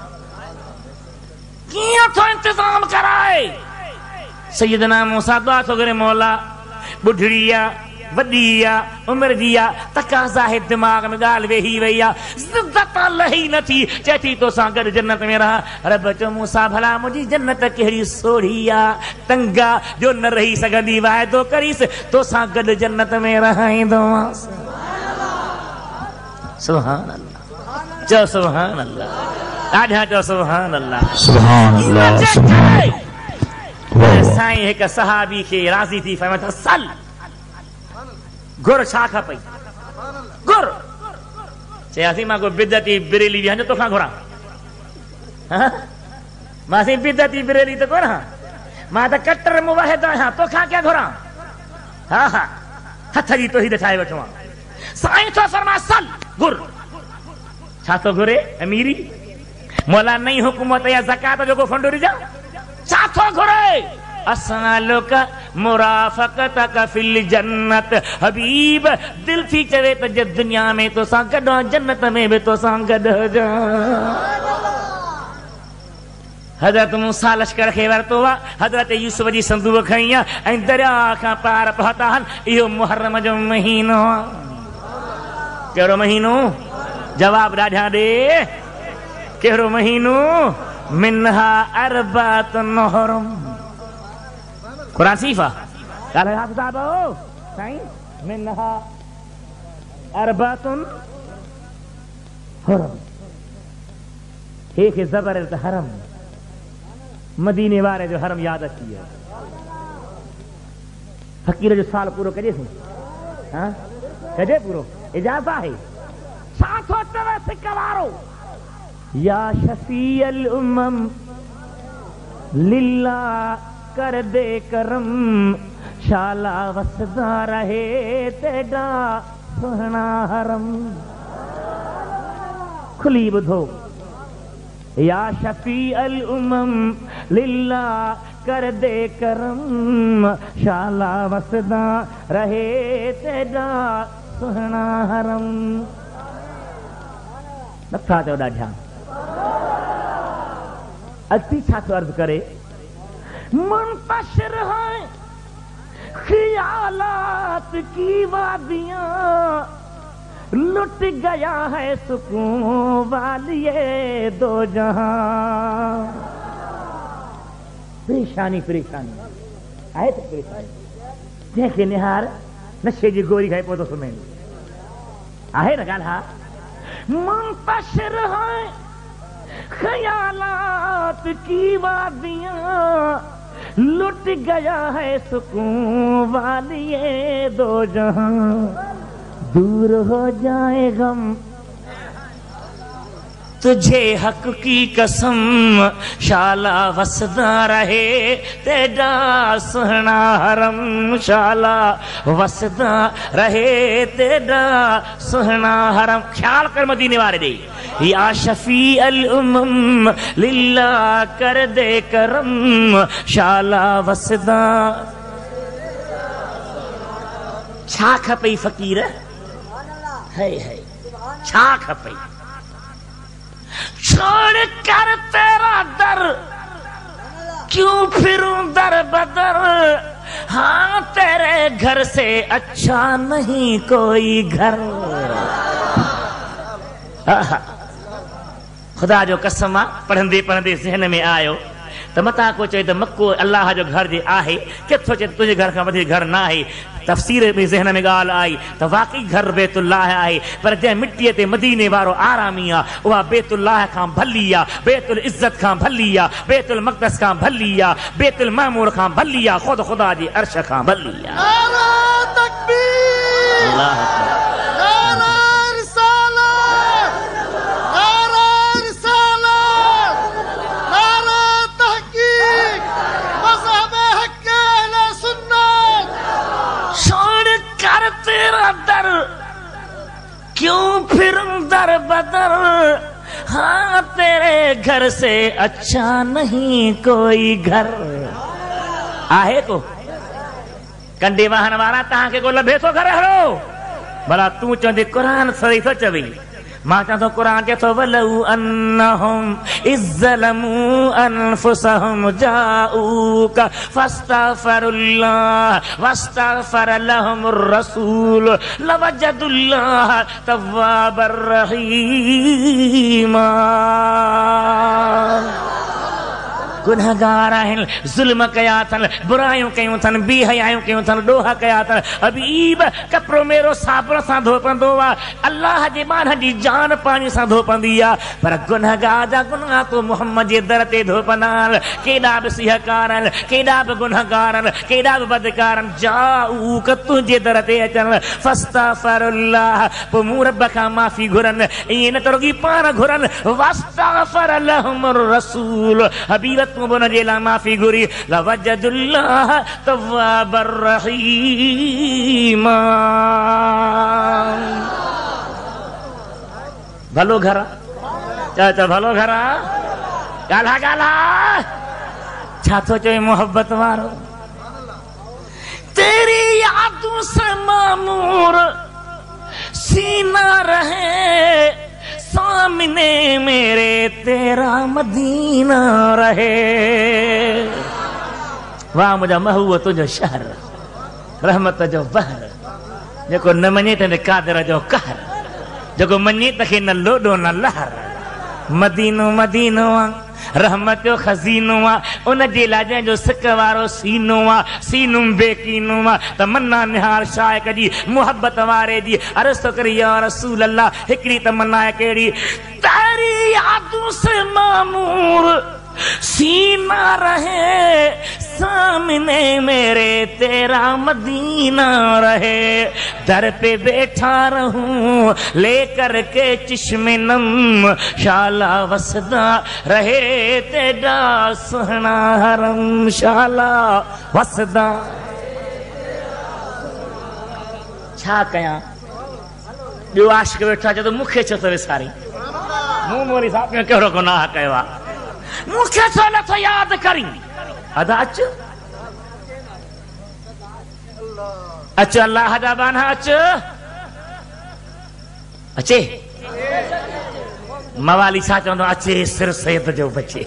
Speaker 1: कीअं थो इंतज़ाम कराए। सैयदना मूसा दुआ थो करे मौला ॿुढड़ी आहे वॾी आहे उमिरि जी आहे तकाज़ा है दिमाग़ में ॻाल्हि वेही वई आहे ज़िद्दत लही नथी चए थी तोसां गॾु जन्नत में रहां। रब चयो मूसा भला मुंहिंजी जन्नत कहिड़ी सोढ़ी आहे तंग आहे जो न रही सघंदी, वाइदो करीसि तोसां गॾु जन्नत में रहाईंदोमांसि। सुभान अल्लाह, चओ सुभान अल्लाह, ॾाढा चओ सुभान अल्लाह।
Speaker 2: सुभान अल्लाह, सुभान अल्लाह।
Speaker 1: साईं हिकु सहाबी खे राज़ी थी फरमाए त सल गुर छा खपई? गुर चयासीं मां को बिदती बिरेली बि हंज तोखां घुरां, मां बिदती बिरेली त कोन, मां त कटर मुवाहिद आहियां, तोखां क्या घुरां? हा हा हथ जी तोहीद ठाहे वठो। साईं तो फरमाए सल गुर। छा थो घुरे? अमीरी, मौला नई हुकूमत या ज़कात जो को फंड ॾिजां? छा थो घुरे? असअलुका मुराफ़क़तक फिल जन्नत। हबीब दिल थी चवे त जे दुनिया में तोसां गॾु आहियां जन्नत में बि तोसां गॾु हुजां। हज़रत मूसा लश्कर खे वरितो आहे, हज़रत यूसुफ जी संदूक खणी आहे ऐं दरिया खां पार पहुता आहिनि। इहो मुहर्रम जो महीनो आहे। कहिड़ो महीनो? जवाब ॾाढा ॾे, कहिड़ो महीनो? मिनहा अरबातुन हुरुम। कुरान सीफा ॻाल्हायो हाफ़िज़ साहिब साईं। मिनहा अरबातुन हुरुम, हेखे ज़बर त हरम, मदीने वारे जो हरम यादि अची वियो। फ़क़ीर जो साल पूरो कजेसि, हाँ कजे पूरो, इजाज़त आहे। छा थो चवे सिक वारो? या शफ़ीअल उम्मम लिल्लाह कर दे करम, शाला वसदा रहे तेरा सुहना हरम। खुली ॿुधो, या शफ़ी अल उमम लिल्लाह कर दे करम, शाला वसदा रहे तेरा सुहना हरम। नथा चओ ॾाढा। अॻिती छा थो अर्ज़ करे? मुंतशिर है ख्यालात की वादियां, लुट गया है सुकून वालिए दो जहां। परेशानी परेशानी आहे त परेशानी, जंहिंखे निहार नशे जी गोरी खाई पोइ थो सुम्हे, आहे न ॻाल्हि? हा, मुंतशिर है ख्यालात की वादियां, लुट गया है सुकून वालिए दो जहां। दूर हो जाए गम तुझे हक की कसम, शाला वसदा रहे तेरा सुहना हरम, शाला वसदा रहे तेरा सुहना हरम। ख्याल कर मदीने वाले दे। या शफी अल उम्म लिल्लाह कर दे करम, शाला वसदा। छा खपई फ़कीर? है छा खपई? छोड़ कर तेरा दर क्यों फिरूं दर बदर, हाँ तेरे घर से अच्छा नहीं कोई घर। खुदा जो कसम आहे, पढ़ंदे पढ़ंदे ज़हन में आयो त मता को चए त मक्को अल्लाह जो घर जे आहे, किथो चए तुझे घर खां वधीक घर न आहे। तफ़सीर में ज़हन में ॻाल्हि आई त वाक़ई घर बैतुल्लाह आहे, पर जंहिं मिटीअ ते मदीने वारो आरामी आहे उहा बैतुल्लाह खां भली आहे, बैतुल इज़्ज़त खां भली आहे, बैतुल मक़दस खां भली आहे, बैतुल मामूर खां भली आहे, ख़ुद ख़ुदा जी अर्श खां भली आहे।
Speaker 3: नारा तकबीर,
Speaker 1: अल्लाह अकबर।
Speaker 3: नारा रिसालत, नारा रिसालत, नारा तहकीक, मज़हब हक़ अहले सुन्नत।
Speaker 1: छोड़ कर तेरा दर, क्यों फिर दर बदर, हाँ तेरे घर से अच्छा नहीं कोई घर। आहे को कंडे वाहन वारा तहां के को लभे तो घर हलो, भला तू चंदे कुरान सही तो चवी, मां चंदो कुरान के तो वलऊ अन्नहुम इज़्ज़लमू अनफुसहुम जाऊका फस्तगफरुल्लाह वस्तगफर लहुमुर रसूल लवजदुल्लाह तव्वाबर रहीमा। गुनहगार आहिनि, ज़ुल्म कया अथनि, बुरायूं कयूं अथनि, बेहयायूं कयूं अथनि, ॾोहा कया अथनि। हबीब कपिड़ो मेरो साबुण सां धोपंदो आहे, अल्लाह जे ॿारनि जी जान पाणी सां धोपंदी आहे, पर गुनहगार जा गुनाह तो मुहम्मद जे दर ते धोपंदा आहिनि। केॾा बि सिहकार आहिनि, केॾा बि गुनहगार आहिनि, केॾा बि बदकार आहिनि, जाऊक तुंहिंजे दर ते अचनि फस्तगफरुल्लाह, पोइ मूं रब खां माफ़ी घुरनि, ईअं न त रुॻी पाण घुरनि, वस्तगफर लहुमुर रसूल, हबीब तूं बि उनजे लाइ माफ़ी घुरी, लवजदुल्लाह तव्वाबर रहीमा। भलो घर आहे, भलो घर आहे, ॻाल्हा ॻाल्हा छा थो चए मोहब्बत वारो। तेरी यादों से मामूर सीना रहे, सामने मेरे तेरा मदीना रहे। वाह मुझा महबूब तुझो शहर, रहमत जो बहर, जेको न मञे त कादर जो कहर, जेको मञे तखे न लोॾो न लहर। मदीनो मदीनो आहे, रहमत जो खज़ीनो आहे, उन जे लाइ जंहिंजो सिक वारो सीनो आहे, सीनुम बेकीनो आहे, त मन्ना निहार शाइक़ जी मुहब्बत वारे जी अर्ज़ तो करी या रसूल अल्लाह। हिकिड़ी तमन्ना आहे कहिड़ी, तेरी यादों से मामूर सीना रहे, सामने मेरे तेरा मदीना रहे, दर पे बैठा रहूं लेकर के चिश्मे नम, शाला वसदा रहे तेरा सुहना हरम, शाला वसदा। छा कयां ॿियो आशिक़ वेठा चए त मूंखे छो थो विसारी, मूं मोरी साहब में कहिड़ो गुनाह कयो आहे, मूंखे छो नथो यादि करी। अदा अच अच अल्लाह जा बाना अच अचे। मवाली छा चवंदो, अचे सिर सैद जो बचे,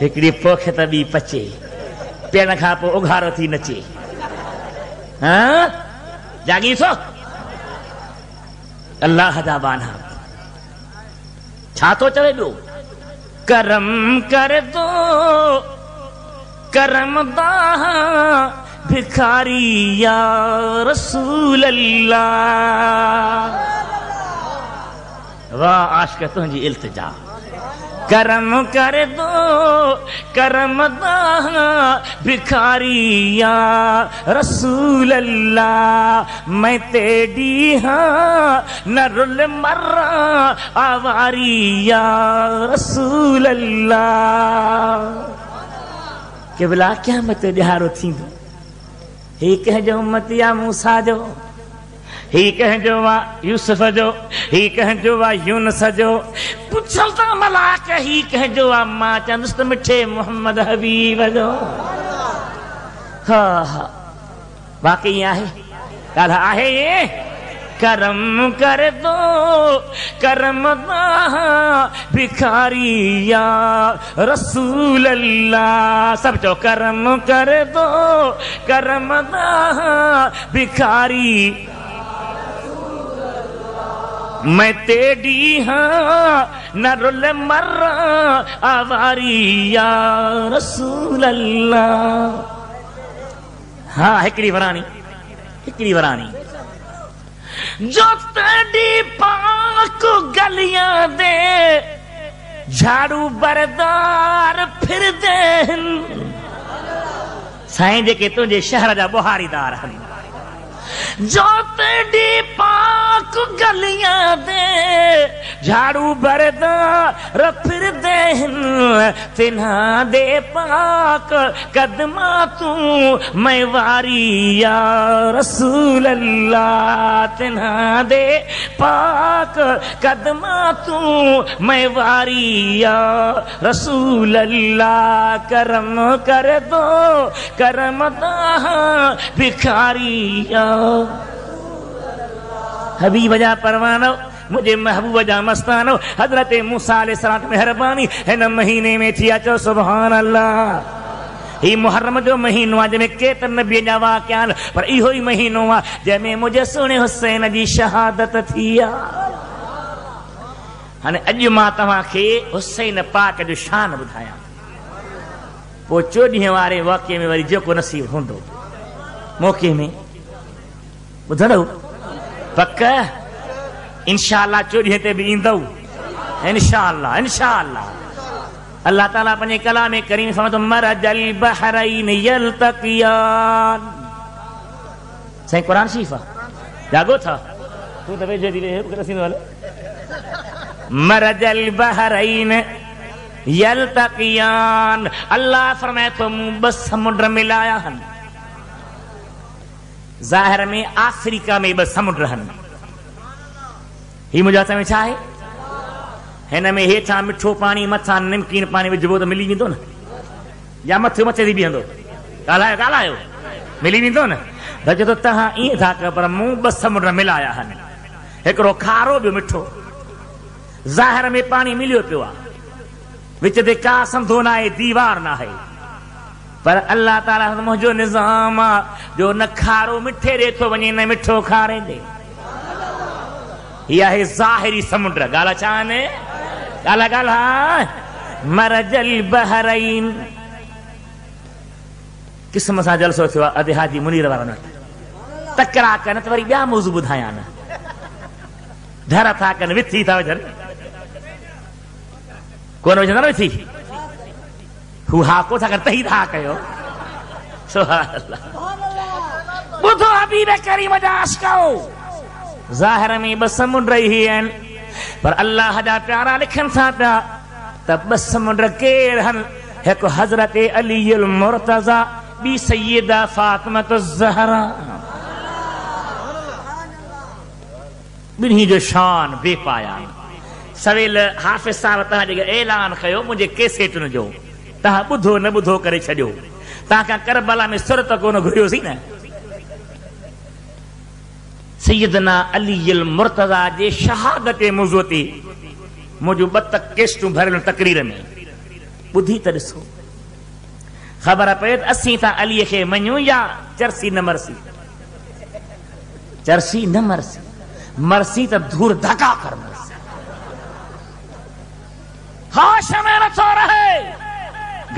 Speaker 1: हिकिड़ी पोख त ॿी पचे, पियण खां पोइ उघारो थी नचे। हाँ जागी सो अल्लाह जा बाना छा थो चवे ॿियो, करम कर दो करम दाह भिखारी या रसूल अल्लाह। वाह आशिक़ तुंहिंजी इल्तिजा, करम कर दो करम दाह भिखारी या रसूल अल्लाह, मैं तेरी हाँ न रुल मर्रा आवारी या रसूल अल्लाह। केवला क़यामत ॾियारो थींदो, ही कंहिंजो उम्मती आहे मूसा जो, ही कंहिंजो आहे यूसुफ जो, ही कंहिंजो आहे यूनुस जो, पुछल था मलाक ही कंहिंजो आहे, मां चंदुसि त मिठे मोहम्मद हबीब जो। हा हा वाकई आहे, ॻाल्हि आहे, करम कर दो करम भिखारी या रसूल अल्लाह। सब जो करम कर दो करम भिखारी मैं तेरी हाँ न रुल मर्रा आवारी या रसूल अल्लाह। हाँ हिकड़ी वरानी जो तेरी पाक गलियां दे झाड़ू बरदार फिर दे साईं जेके तुंहिंजे शहर जा बुहारीदार आहिनि। जो तेरी पाक गलियां दे झाड़ू बरदार फिर दे तिन्हा दे पाक कदमा तू मैं वारी या रसूल अल्लाह। तिन्हा दे पाक कदमा तू मैं वारी या रसूल अल्लाह। करम कर दो करम भिखारी या हबीब जा परवानो मुझे महबूब जा मस्तानो हजरत मूसा अलैहिस्सलाम मेहरबानी हिन महीने में थी अचो सुभान अल्लाह। ही मुहर्रम जो महीनो आहे जंहिंमें केतिरनि नबी जा वाक़िया आहिनि पर इहो ई महीनो आहे जंहिंमें मुंहिंजे सुहिणे हुसैन जी शहादत थी आहे। हाणे अॼु मां तव्हांखे हुसैन पाक जो शान ॿुधायां पोइ 14 वारे वाक़िए में वरी जेको नसीब हूंदो मौक़े में ॿुधंदव पक इंशाअल्लाह 14 ते बि ईंदव इंशाअल्लाह इंशाअल्लाह। अल्लाह ताला पंहिंजे कलाम करीम फरमातो मरजल बहरैन यल्तक़ियान। साईं क़ुरान शरीफ़ जागो था तू त वेझे थी रहे रसीद वाले मरजल बहरैन यल्तक़ियान। अल्लाह फरमाए तो मूं ॿ समुंड मिलाया आहिनि। ज़ाहिर में अफ्रीका में ॿ समुंड आहिनि। ही मुंहिंजे हथ में छा आहे हिन में हेठां मिठो पाणी मथां नमकीन पाणी विझबो त मिली वेंदो न या मथे मथे थी बीहंदो ॻाल्हायो मिली वेंदो न। त चए थो तव्हां ईअं था कयो पर मूं ॿ समुंड मिलाया आहिनि हिकिड़ो खारो ॿियो मिठो। ज़ाहिर में पाणी मिलियो पियो आहे विच ते का संधो न आहे दीवार न आहे पर अल्लाह ताला मुंहिंजो निज़ाम आहे जो न खारो मिठे ॾे थो वञे न मिठो खारे ॾे। हीअ आहे ज़ाहिरी समुंड। ॻाल्हि छा आहिनि ॻाल्हि मरजल बहरैन क़िस्म सां जलसो थियो आहे अधे हाजी मुनीर वारनि वटि तकरा कनि त वरी ॿिया मौज़ू ॿुधायां न धर था कनि विथी था विझनि कोन विझंदा न विथी हू हाको था कनि तही था कयो सुभान अल्लाह। ॿुधो हबीब करीम जा आशिक़ो ज़ाहिर में ॿ समुंड ही आहिनि पर अल्लाह जा प्यारा लिखनि था पिया त ॿ समुंड केर आहिनि हिकु हज़रत अली मुर्तज़ा ॿी सैयदा फातिमा ज़हरा। ॿिन्ही जो शान बेपाया। सवेल हाफ़िज़ साहब तव्हां जेके ऐलान कयो मुंहिंजे कैसेटुनि जो तव्हां ॿुधो न ॿुधो करे छॾियो। तव्हांखां करबला में सुर त कोन घुरियोसीं न। सैयदना अली मुर्तज़ा जे शहादत मौज़ूअ ते मुंहिंजूं 2 केस्टूं भरियल तकरीर में ॿुधी त ॾिसो ख़बर पए त असीं था अलीअ खे मञूं या चरसी न मरसी। चरसी न मरसी मरसी त धूड़ धका कर मरसी। होश में नथो रहे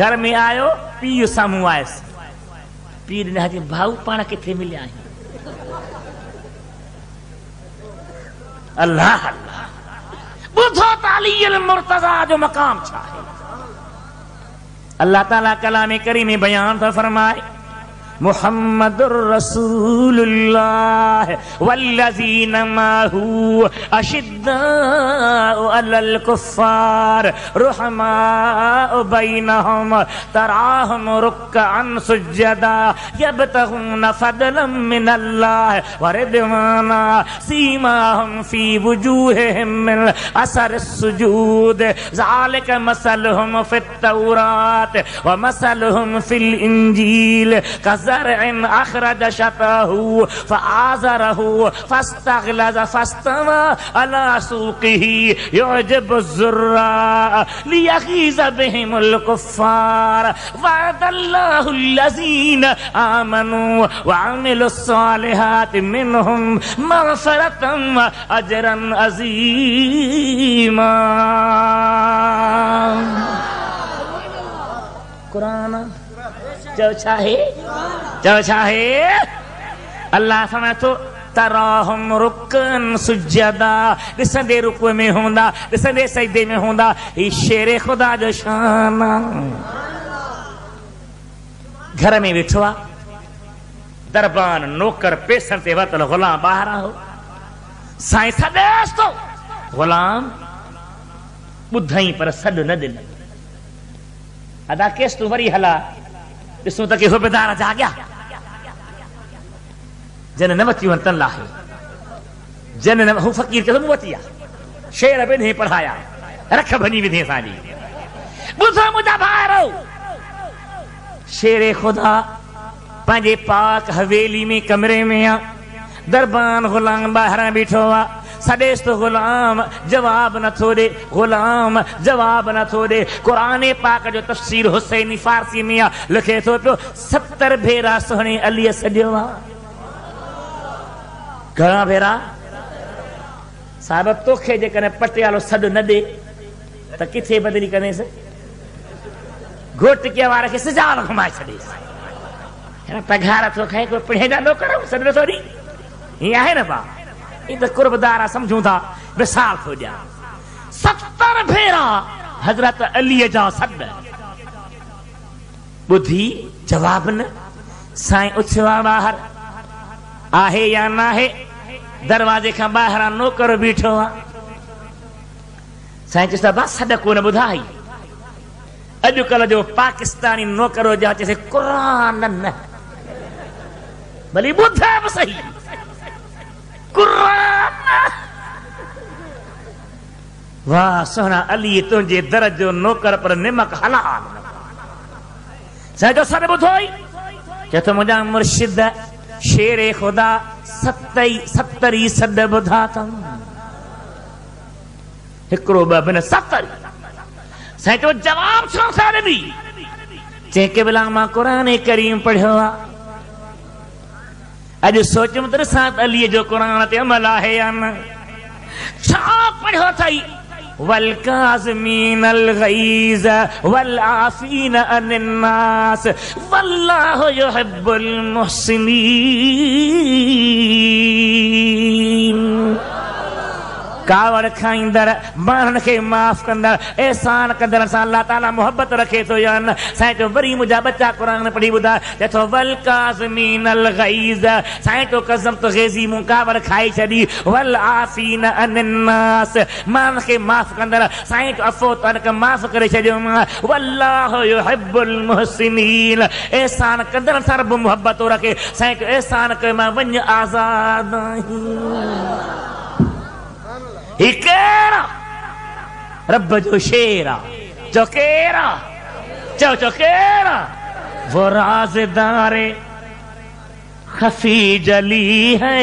Speaker 1: घर में आयो पीउ साम्हूं आयसि पीउ ॾिना जी भाऊ पाण किथे मिलिया आहियूं। अल्लाह अल्लाह ॿुधो त अली मुर्तज़ा जो मक़ाम छा आहे। अल्लाह ताला कलाम करीम में बयान था फरमाए मुहम्मदुर रसूलुल्लाह वल्लज़ीना माहू अशिद्दाउ अलल कुफ्फार रुहमाउ बैनहुम तराहुम रुक्कअन सुज्जदा यब्तगून फदलन मिनल्लाह व रिदवाना सीमाहुम फी वुजूहिहिम मिन असरिस सुजूद ज़ालिका मसलुहुम फित तौरात व मसलुहुम फिल इंजील ज़रअन अख़रज शतहू फ़आज़रहू फ़स्तग़लज़ फ़स्तवा अला सूक़िही युअजिबु ज़ुर्राअ लियग़ीज़ बिहिमुल कुफ़्फ़ार वअदल्लाहु लज़ीना आमनू वअमिलुस्सालिहाति मिनहुम मग़फ़िरतन व अजरन अज़ीमा। कुरान जो चाहे अल्लाह फरमाए तो तराहुम रुकन सुजदा, ॾिसंदे रुकू में हूंदा, ॾिसंदे सजदे में हूंदा। ही शेर खुदा जो शान। घर में वेठो आहे, दरबान नौकर पेसनि ते वरतल ग़ुलाम ॿाहिरां हो। साईं सॾेसि तो ग़ुलाम ॿुधई पर सॾु न ॾिनई। अदा केस तूं वरी हला, ॾिसूं त के हुबेदार जाॻिया जन न वती वञ तन लाहे, जन न हू फ़क़ीर खे मूं वती आहे, शेर ॿिन्ही पढ़ाया, रख भञी विधी असांजी। ॿुधो मुंहिंजा भाइरो, शेर ख़ुदा पंहिंजे पाक हवेली में कमरे में आहे, दरबान ग़ुलाम ॿाहिरां बीठो आहे। सॾेसि तो ग़ुलाम जवाब नथो ॾे, ग़ुलाम जवाब नथो ॾे। क़ुरान पाक जो तफ़सीर हुसैनी फ़ारसी में आहे, लिखे थो पियो 70 भेरा सुहिणे अलीअ सॼियो आहे। घणा भेरा? साहिब तोखे जेकॾहिं पटियालो सॾु न ॾे त किथे बदिली कंदेसि? घोटिके वारे खे सिजाल घुमाए छॾेसि। हिन पघार थो खाए, कोई पिणे जा नौकर सॾु नथो ॾे। हीअं आहे न भाउ, हीअ त कुर्बदार सम्झूं था, मिसाल थो ॾियां। 70 भेरा हज़रत अलीअ जा सॾ ॿुधी जवाब न। साईं उथियो आहे ॿाहिरि, आहे या न आहे? दरवाजे खां ॿाहिरां नौकर बीठो आहे। साईं चयसि बस सॾ कोन ॿुधाई। अॼुकल्ह जो पाकिस्तानी नौकर जा चइसि क़ुरान न, भली ॿुधाए बि सही क़ुरान। वाह सोहना अली तुंहिंजे दर जो नौकर पर निमक हलाल। साईं जो सॾ ॿुधोई, चए थो मुंहिंजा मुर्शिद शेर ख़ुदा 70 सॾ ॿुधा अथऊं, हिकिड़ो ॿ बिन 70। साईं जो जवाब छो था ॾिनी? चई केवला मां क़ुरान करीम पढ़ियो आहे। अॼु सोचूं त ॾिसां अलीअ जो क़ुरान ते अमल आहे या न। छा पढ़ियो अथई? वल काज़िमीनल ग़ैज़ वल आफ़ीन अनिन नास वल्लाहु युहिब्बुल मुहसिनीन। कावड़ खाईंदड़, माण्हुनि खे माफ़ कंदड़, एहसान कंदड़ सां अल्लाह ताला मोहबत रखे थो या न। साईं चयो वरी मुंहिंजा बच्चा क़ुरान पढ़ी ॿुधाए। चए थो वल काज़िमीनल ग़ैज़, साईं तो कसम तो ग़ैज़ी मूं कावड़ खाई छॾी। वल आफ़ीन अनिन नास, माण्हुनि खे माफ़ कंदड़, साईं तो अफ़ो तनक माफ़ करे छॾियो। वल्लाहु युहिब्बुल मुहसिनीन, एहसान कंदड़ सां रब मोहबत थो रखे। साईं चयो एहसान कयो मां वञ आज़ाद आहीं। ही केरा रब जो शेरा, जो केरा चो केरा? वो राज़दारे खफी जली है,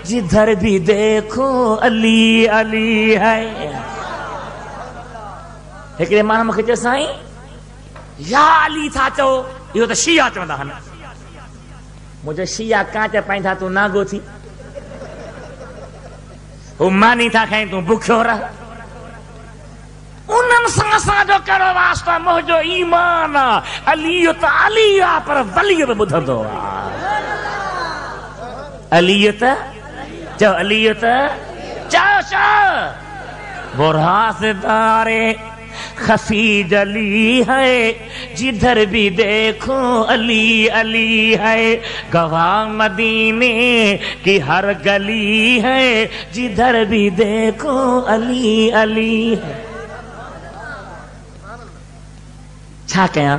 Speaker 1: जिधर भी देखो अली अली है। हिकिड़े माण्हू मूंखे चयो साईं या अली था चओ, इहो त शिया चवंदा आहिनि। मुंहिंजो शिया कांच पाईंदा तूं नागो थी, हू मानी था खाई तूं बुखियो रह। उन्हनि सां असांजो कहिड़ो वास्तो? मुंहिंजो ईमान आहे अली त अली आहे, पर वली बि ॿुधंदो आहे। अली त चओ, अली त चओ। वो राज़दारे खफी जली है, जिधर भी देखो अली अली है। गवाह मदीने की हर गली है, जिधर भी देखो अली अली है। छा कयां?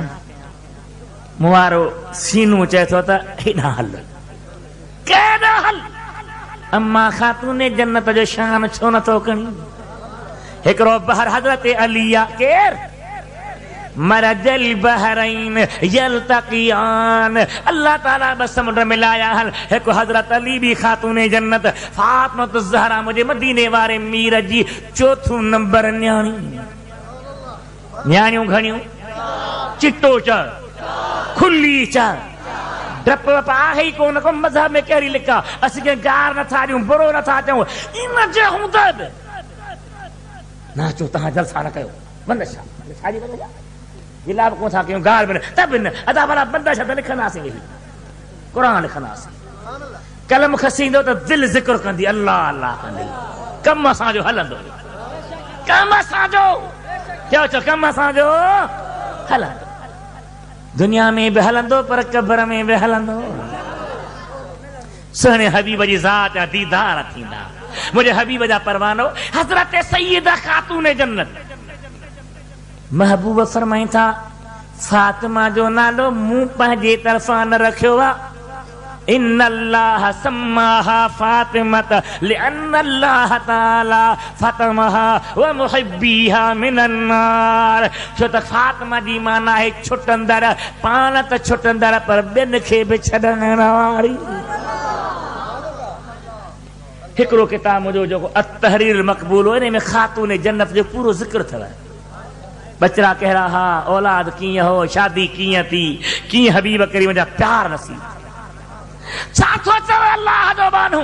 Speaker 1: मुआरो सीनू चए थो त हेॾां हल, केॾां हल। अम्मा ख़ातून जन्नत जो शान छो नथो खणी? हिकिड़ो बहर हज़रत अली आहे। केर? मरजल बहरैन यल्तक़ियान। अल्लाह ताला बस समुद्र में लाया हल है को हजरत अली भी खातूने जन्नत फातिमा ज़हरा मुझे मदीने वारे मीर जी चौथों नंबर न्याणी न्याणियों घणियों चिट्टो च खुली च डप आहे ही कोन को मज़हब में कहिड़ी लिखा असीं के गार नथा ॾियूं बुरो नथा चऊं इन जे हूंदे बि नाचो तव्हां जलसा न कयो बंदिश छाजी बंदिश गिलाब कोन था कयूं गार बि तब न अदा भला बंदिश त लिखंदासीं वेही क़ुर लिखंदासीं कलम खसींदो त दिलि ज़िक्र कंदी अल्लाह अल्लाह कंदी कम असांजो हलंदो कम असांजो चओ चओ कम असांजो हलंदो दुनिया में भी हलंदो पर कब्र में भी हलंदो सुहिणे हबीब जी ज़ात जा दीदार थींदा मुझे हबीब जा परवानो हजरत सैयदा खातून जन्नत महबूब फरमाई था फातिमा जो नालो मूं पंहिंजे तरफ़ां न रखियो आहे इन्नल्लाह सम्माहा फातिमत लिअन्नल्लाह ताला फतमहा व मुहिब्बीहा मिनन्नार छो त फातिमा जी माना है छुटंदड़ पाण त छुटंदड़ पर ॿियनि खे बि छॾण वारी हिकिड़ो किताब मुंहिंजो जेको अतहरीर मक़बूल हो इन में खातून जन्नत जो पूरो ज़िक्र अथव बचड़ा कहिड़ा हा औलाद कीअं हो शादी कीअं थी कीअं हबीब करीम जा प्यार नसीब छाथो चवे अल्लाह जो बानू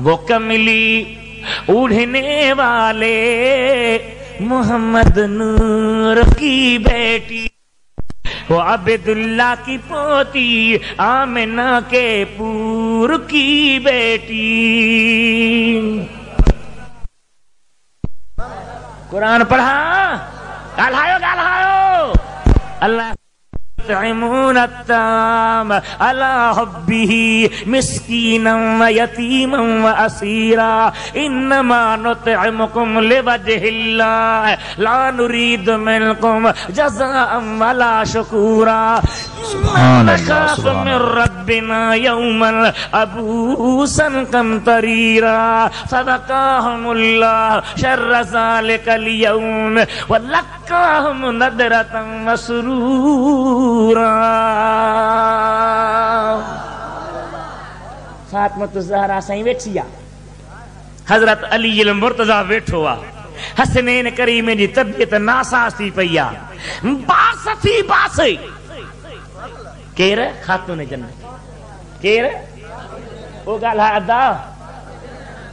Speaker 1: वो कमली उड़ने वाले मोहम्मद नूर की बेटी वो अब्दुल्ला की पोती आमिना के पूर की बेटी कुरान पढ़ा गाल्हायो अल्लाह يطعمون الطعام على حبه مسكينا ويتيما واسيرا انما نطعمكم لوجه الله لا نريد منكم جزاء ولا شكورا نخاف من ربنا يوما عبوسا قمطريرا فوقاهم الله شر ذلك اليوم ولقاهم نضرة وسرورا फातिमा ज़हरा साईं वेठी आहे हज़रत अली मुर्तज़ा वेठो आहे हसनैन करीम जी तबियत नासाज़ थी पई आहे बास थी बास केर खातून जन्नत केर ओ ॻाल्हाए अदा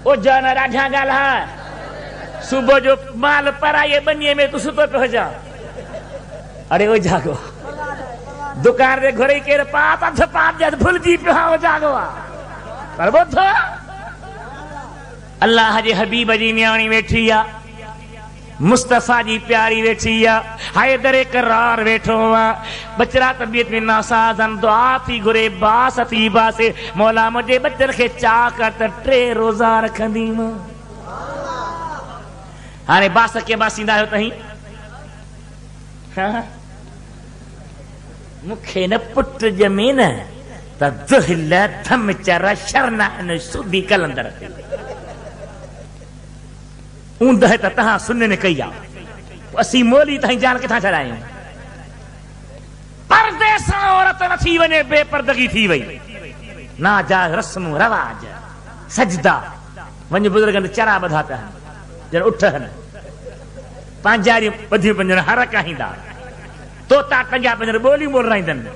Speaker 1: ओ जान राजा ॻाल्हाए सुबुह जो माल पराए बनीअ में तूं सुतो पियो हुजां अरे ओ जागो दुकान ते घुरे केर पात अध पात जद भुलजी पियो हो जागो आहे पर ॿुध अल्लाह जे हबीब जी न्याणी वेठी आहे मुस्तफ़ा जी प्यारी वेठी आहे हैदर करार वेठो आहे बचड़ा तबियत में नासाज़ दुआ थी घुरे बास थी बासे मौला मुंहिंजे बचन खे चा कर त 3 रोज़ा रखंदीमां हाणे बास के बासींदा आहियो तहीं मूंखे न पुट ॼमे न त दुहिल थम चर शरना सुधी कलंदर ऊंदह त तव्हां सुन ने कई आहे असीं मोली ताईं जान किथां छॾायूं पर्दे सां औरत न थी वञे बेपर्दगी थी वई नाजायज़ रस्म रवाज सजदा वञ बुज़ुर्गनि चरा ॿधा पिया ॼण उठनि पंहिंजारियूं ॿधियूं पंहिंजनि हर काहींदा तोता टंगिया पंहिंजनि ॿोलियूं ॿोलाईंदनि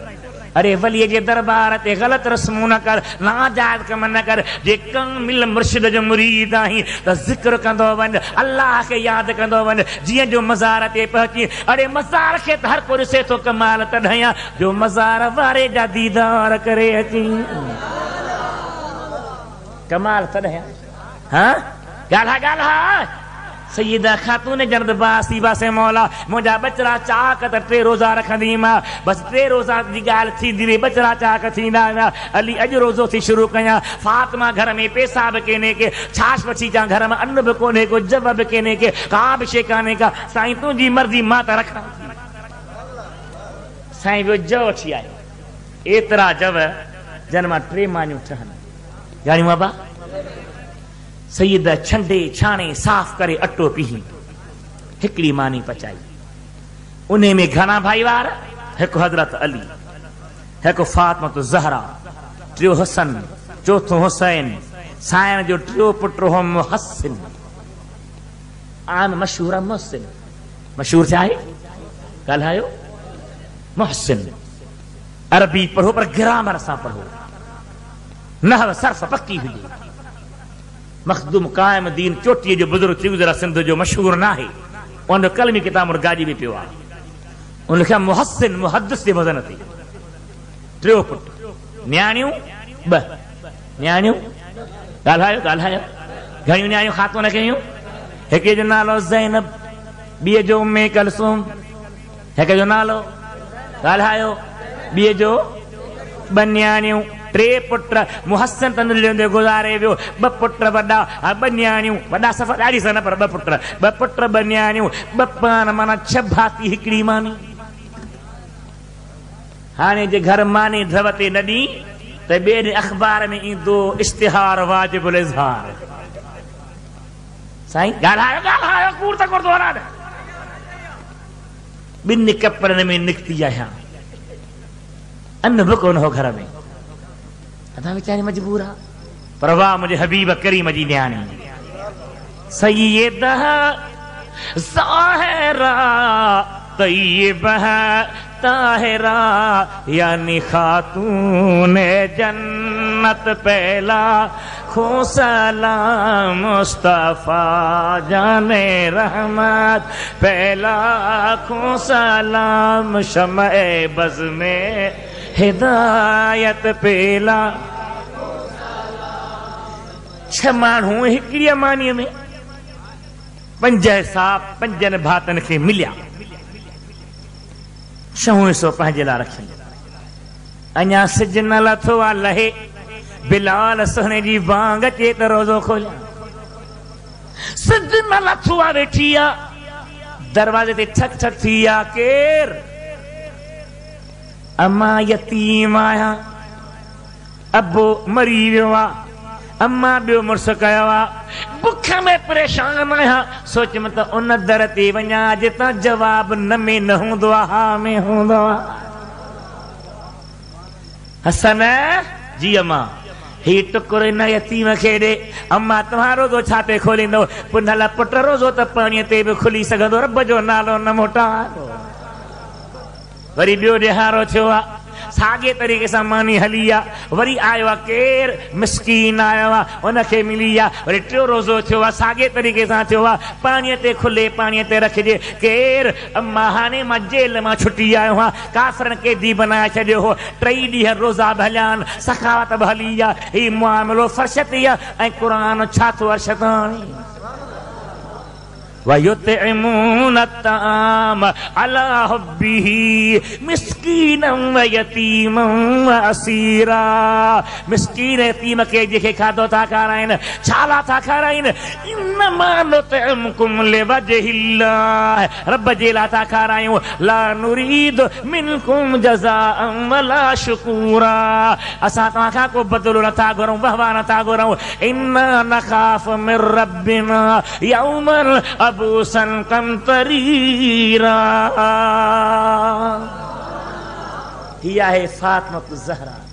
Speaker 1: अरे वलीअ जे दरबार ते ग़लति रस्मूं न कर नाजायज़ कम न कर जे कामिल मुर्शिद जो मुरीद आहीं त ज़िक्र कंदो वञ अल्लाह खे यादि कंदो वञ जीअं जो मज़ार ते पहुची अरे मज़ार खे त हर को ॾिसे थो कमाल तॾहिं जो मज़ार वारे जा दीदार करे अची कमाल तॾहिं हा ॻाल्हाए सैयदा खातून जन्नत बासी बासे मौला मुंहिंजा बचड़ा चाक त 3 रोज़ा रखंदीमां बस 3 रोज़ा जी ॻाल्हि थींदी रही बचड़ा चाक थींदा अली अॼु रोज़ो थी शुरू कयां फातिमा घर में पैसा बि कोन्हे के छाछ वठी अचां घर में अन्न बि कोन्हे को जब बि कोन्हे के का बि शइ कान्हे का साईं तुंहिंजी मर्ज़ी मां त रखां साईं ॿियो जव वठी आयो एतिरा जव जन मां 3 मानियूं ठहनि ॼाणियूं बाबा सैयद छंडे छाणे साफ़ करे अटो पीही हिकिड़ी मानी पचाई उन्हें में घना भाईवार, एक हजरत अली, एक फातिमा ज़हरा, टियों हसन, चौथों हुसैन, सायन जो टियों पुट हो मुहस्सिन। आम मशहूर मुहस्सिन, मशहूर चाहे कल आयो मुहस्सिन। अरबी पढ़ो पर ग्रामर सा पढ़ो, नहव सरफ पक्की हुई। मखदूम कायम दीन चोटी जो बुजुर्ग थी गुजरा सिंध जो मशहूर ना है, उन कलमी किताब गाजी भी पियो आहे। उन लिखा मुहस्सिन मुहद्दिस जे वज़न ते। टियों पुट, न्याणियूं ब, न्याणियूं ॻाल्हायो घणियूं न्याणियूं ख़ातून कयूं। हिक जो नालो ज़ैनब, ॿिए जो उम्मे कलसूम, हिक जो नालो ॻाल्हायो, ॿिए जो ॿ न्याणियूं, टे पुट। मुहस्सिन तंदुरुस्ती गुज़ारे वियो। ॿ पुट वॾा, ॿ न्याणियूं, वॾा सफ़ा ॾाढी सन पर ॿ पुट ॿ न्याणियूं, ॿ पान माना 6 भाती हिकिड़ी मानी। हाणे जे घर मानी ढवते न ॾी त ॿिए ॾींहुं अख़बार में ईंदो इश्तिहार वाजिबुल इज़हार। साईं ॻाल्हायो कूड़ त कोन थो वञा। ॿिनि कपिड़नि में निकिती आहियां, अन्न बि कोन हो घर में, अदा वीचारी मजबूर आहे। पर वाह मुंहिंजे हबीब करीम जी न्याणी सय्यदा ज़ाहिरा तय्यबा ताहिरा यानी खातून जन्नत पहला खो सलाम मुस्तफा जाने रहमत पहला खो सलाम शमए बज़ में हिदायत पहला। 6 माण्हू हिकिड़ीअ मानीअ में 5 हिसाब 5 भातनि खे मिलिया। 600 पंहिंजे लाइ रखी। अञा सिज न लथो आहे लहे, बिलाल सुहिणे जी बांग अचे त रोज़ो खोलिया। सिज न लथो आहे वेठी आहे, दरवाज़े ते ठक ठक थी आहे। केर? अम्मा यतीम आहियां, अबो मरी वियो आहे, अम्मा ॿियो मुड़ुसु कयो आहे, बुख में परेशान आहियां। सोच में त उन दर ते वञा जितां जवाब न में न हूंदो आहे, हा में हूंदो आहे। हसन जी अम्मा ही टुकुर न यतीम खे ॾे। अम्मा तव्हां रोज़ो छा पे खोलींदो? पुनल पुट रोज़ो त पाणीअ ते बि खुली सघंदो, रब जो नालो न मोटांदो। वरी ॿियो ॾिहारो थियो आहे, साॻे तरीक़े सां मानी हली आहे। वरी आयो आहे केर? मिस्कीन आयो आहे, उनखे मिली आहे। वरी टियों रोज़ो थियो आहे, साॻे तरीक़े सां थियो आहे, पाणीअ ते खुले पाणीअ ते रखिजे। केर? अम्मा हाणे मां जेल मां छुटी आयो आहियां, काफ़रनि कैदी बनाए छॾियो हो, 3 ॾींहं रोज़ा बि हलिया आहिनि, सखावत बि हली आहे। ही मुआमिलो फ़र्शती आहे ऐं क़ुर छा थो अर्शद आणे। वयुतइमून अत्ताम अला हुब्बिही मिस्कीनम व यतीमम व असीरा। मिस्कीन यतीम खे जेके खाधो था खाराइनि, छाला था खाराइनि, इन्नमा नुतइमुकुम लिवजहिल्लाह, रब जे लाइ था खारायूं। ला नुरीद मिनकुम जज़ाअन वला शुकूरा, असां तव्हां खां को बदिलो नथा घुरूं, वहवा नथा घुरूं। इन्ना नखाफ मिन रब्बिना यौमन अबूसन कमतरीरा। ही आहे फातिमा ज़हरा।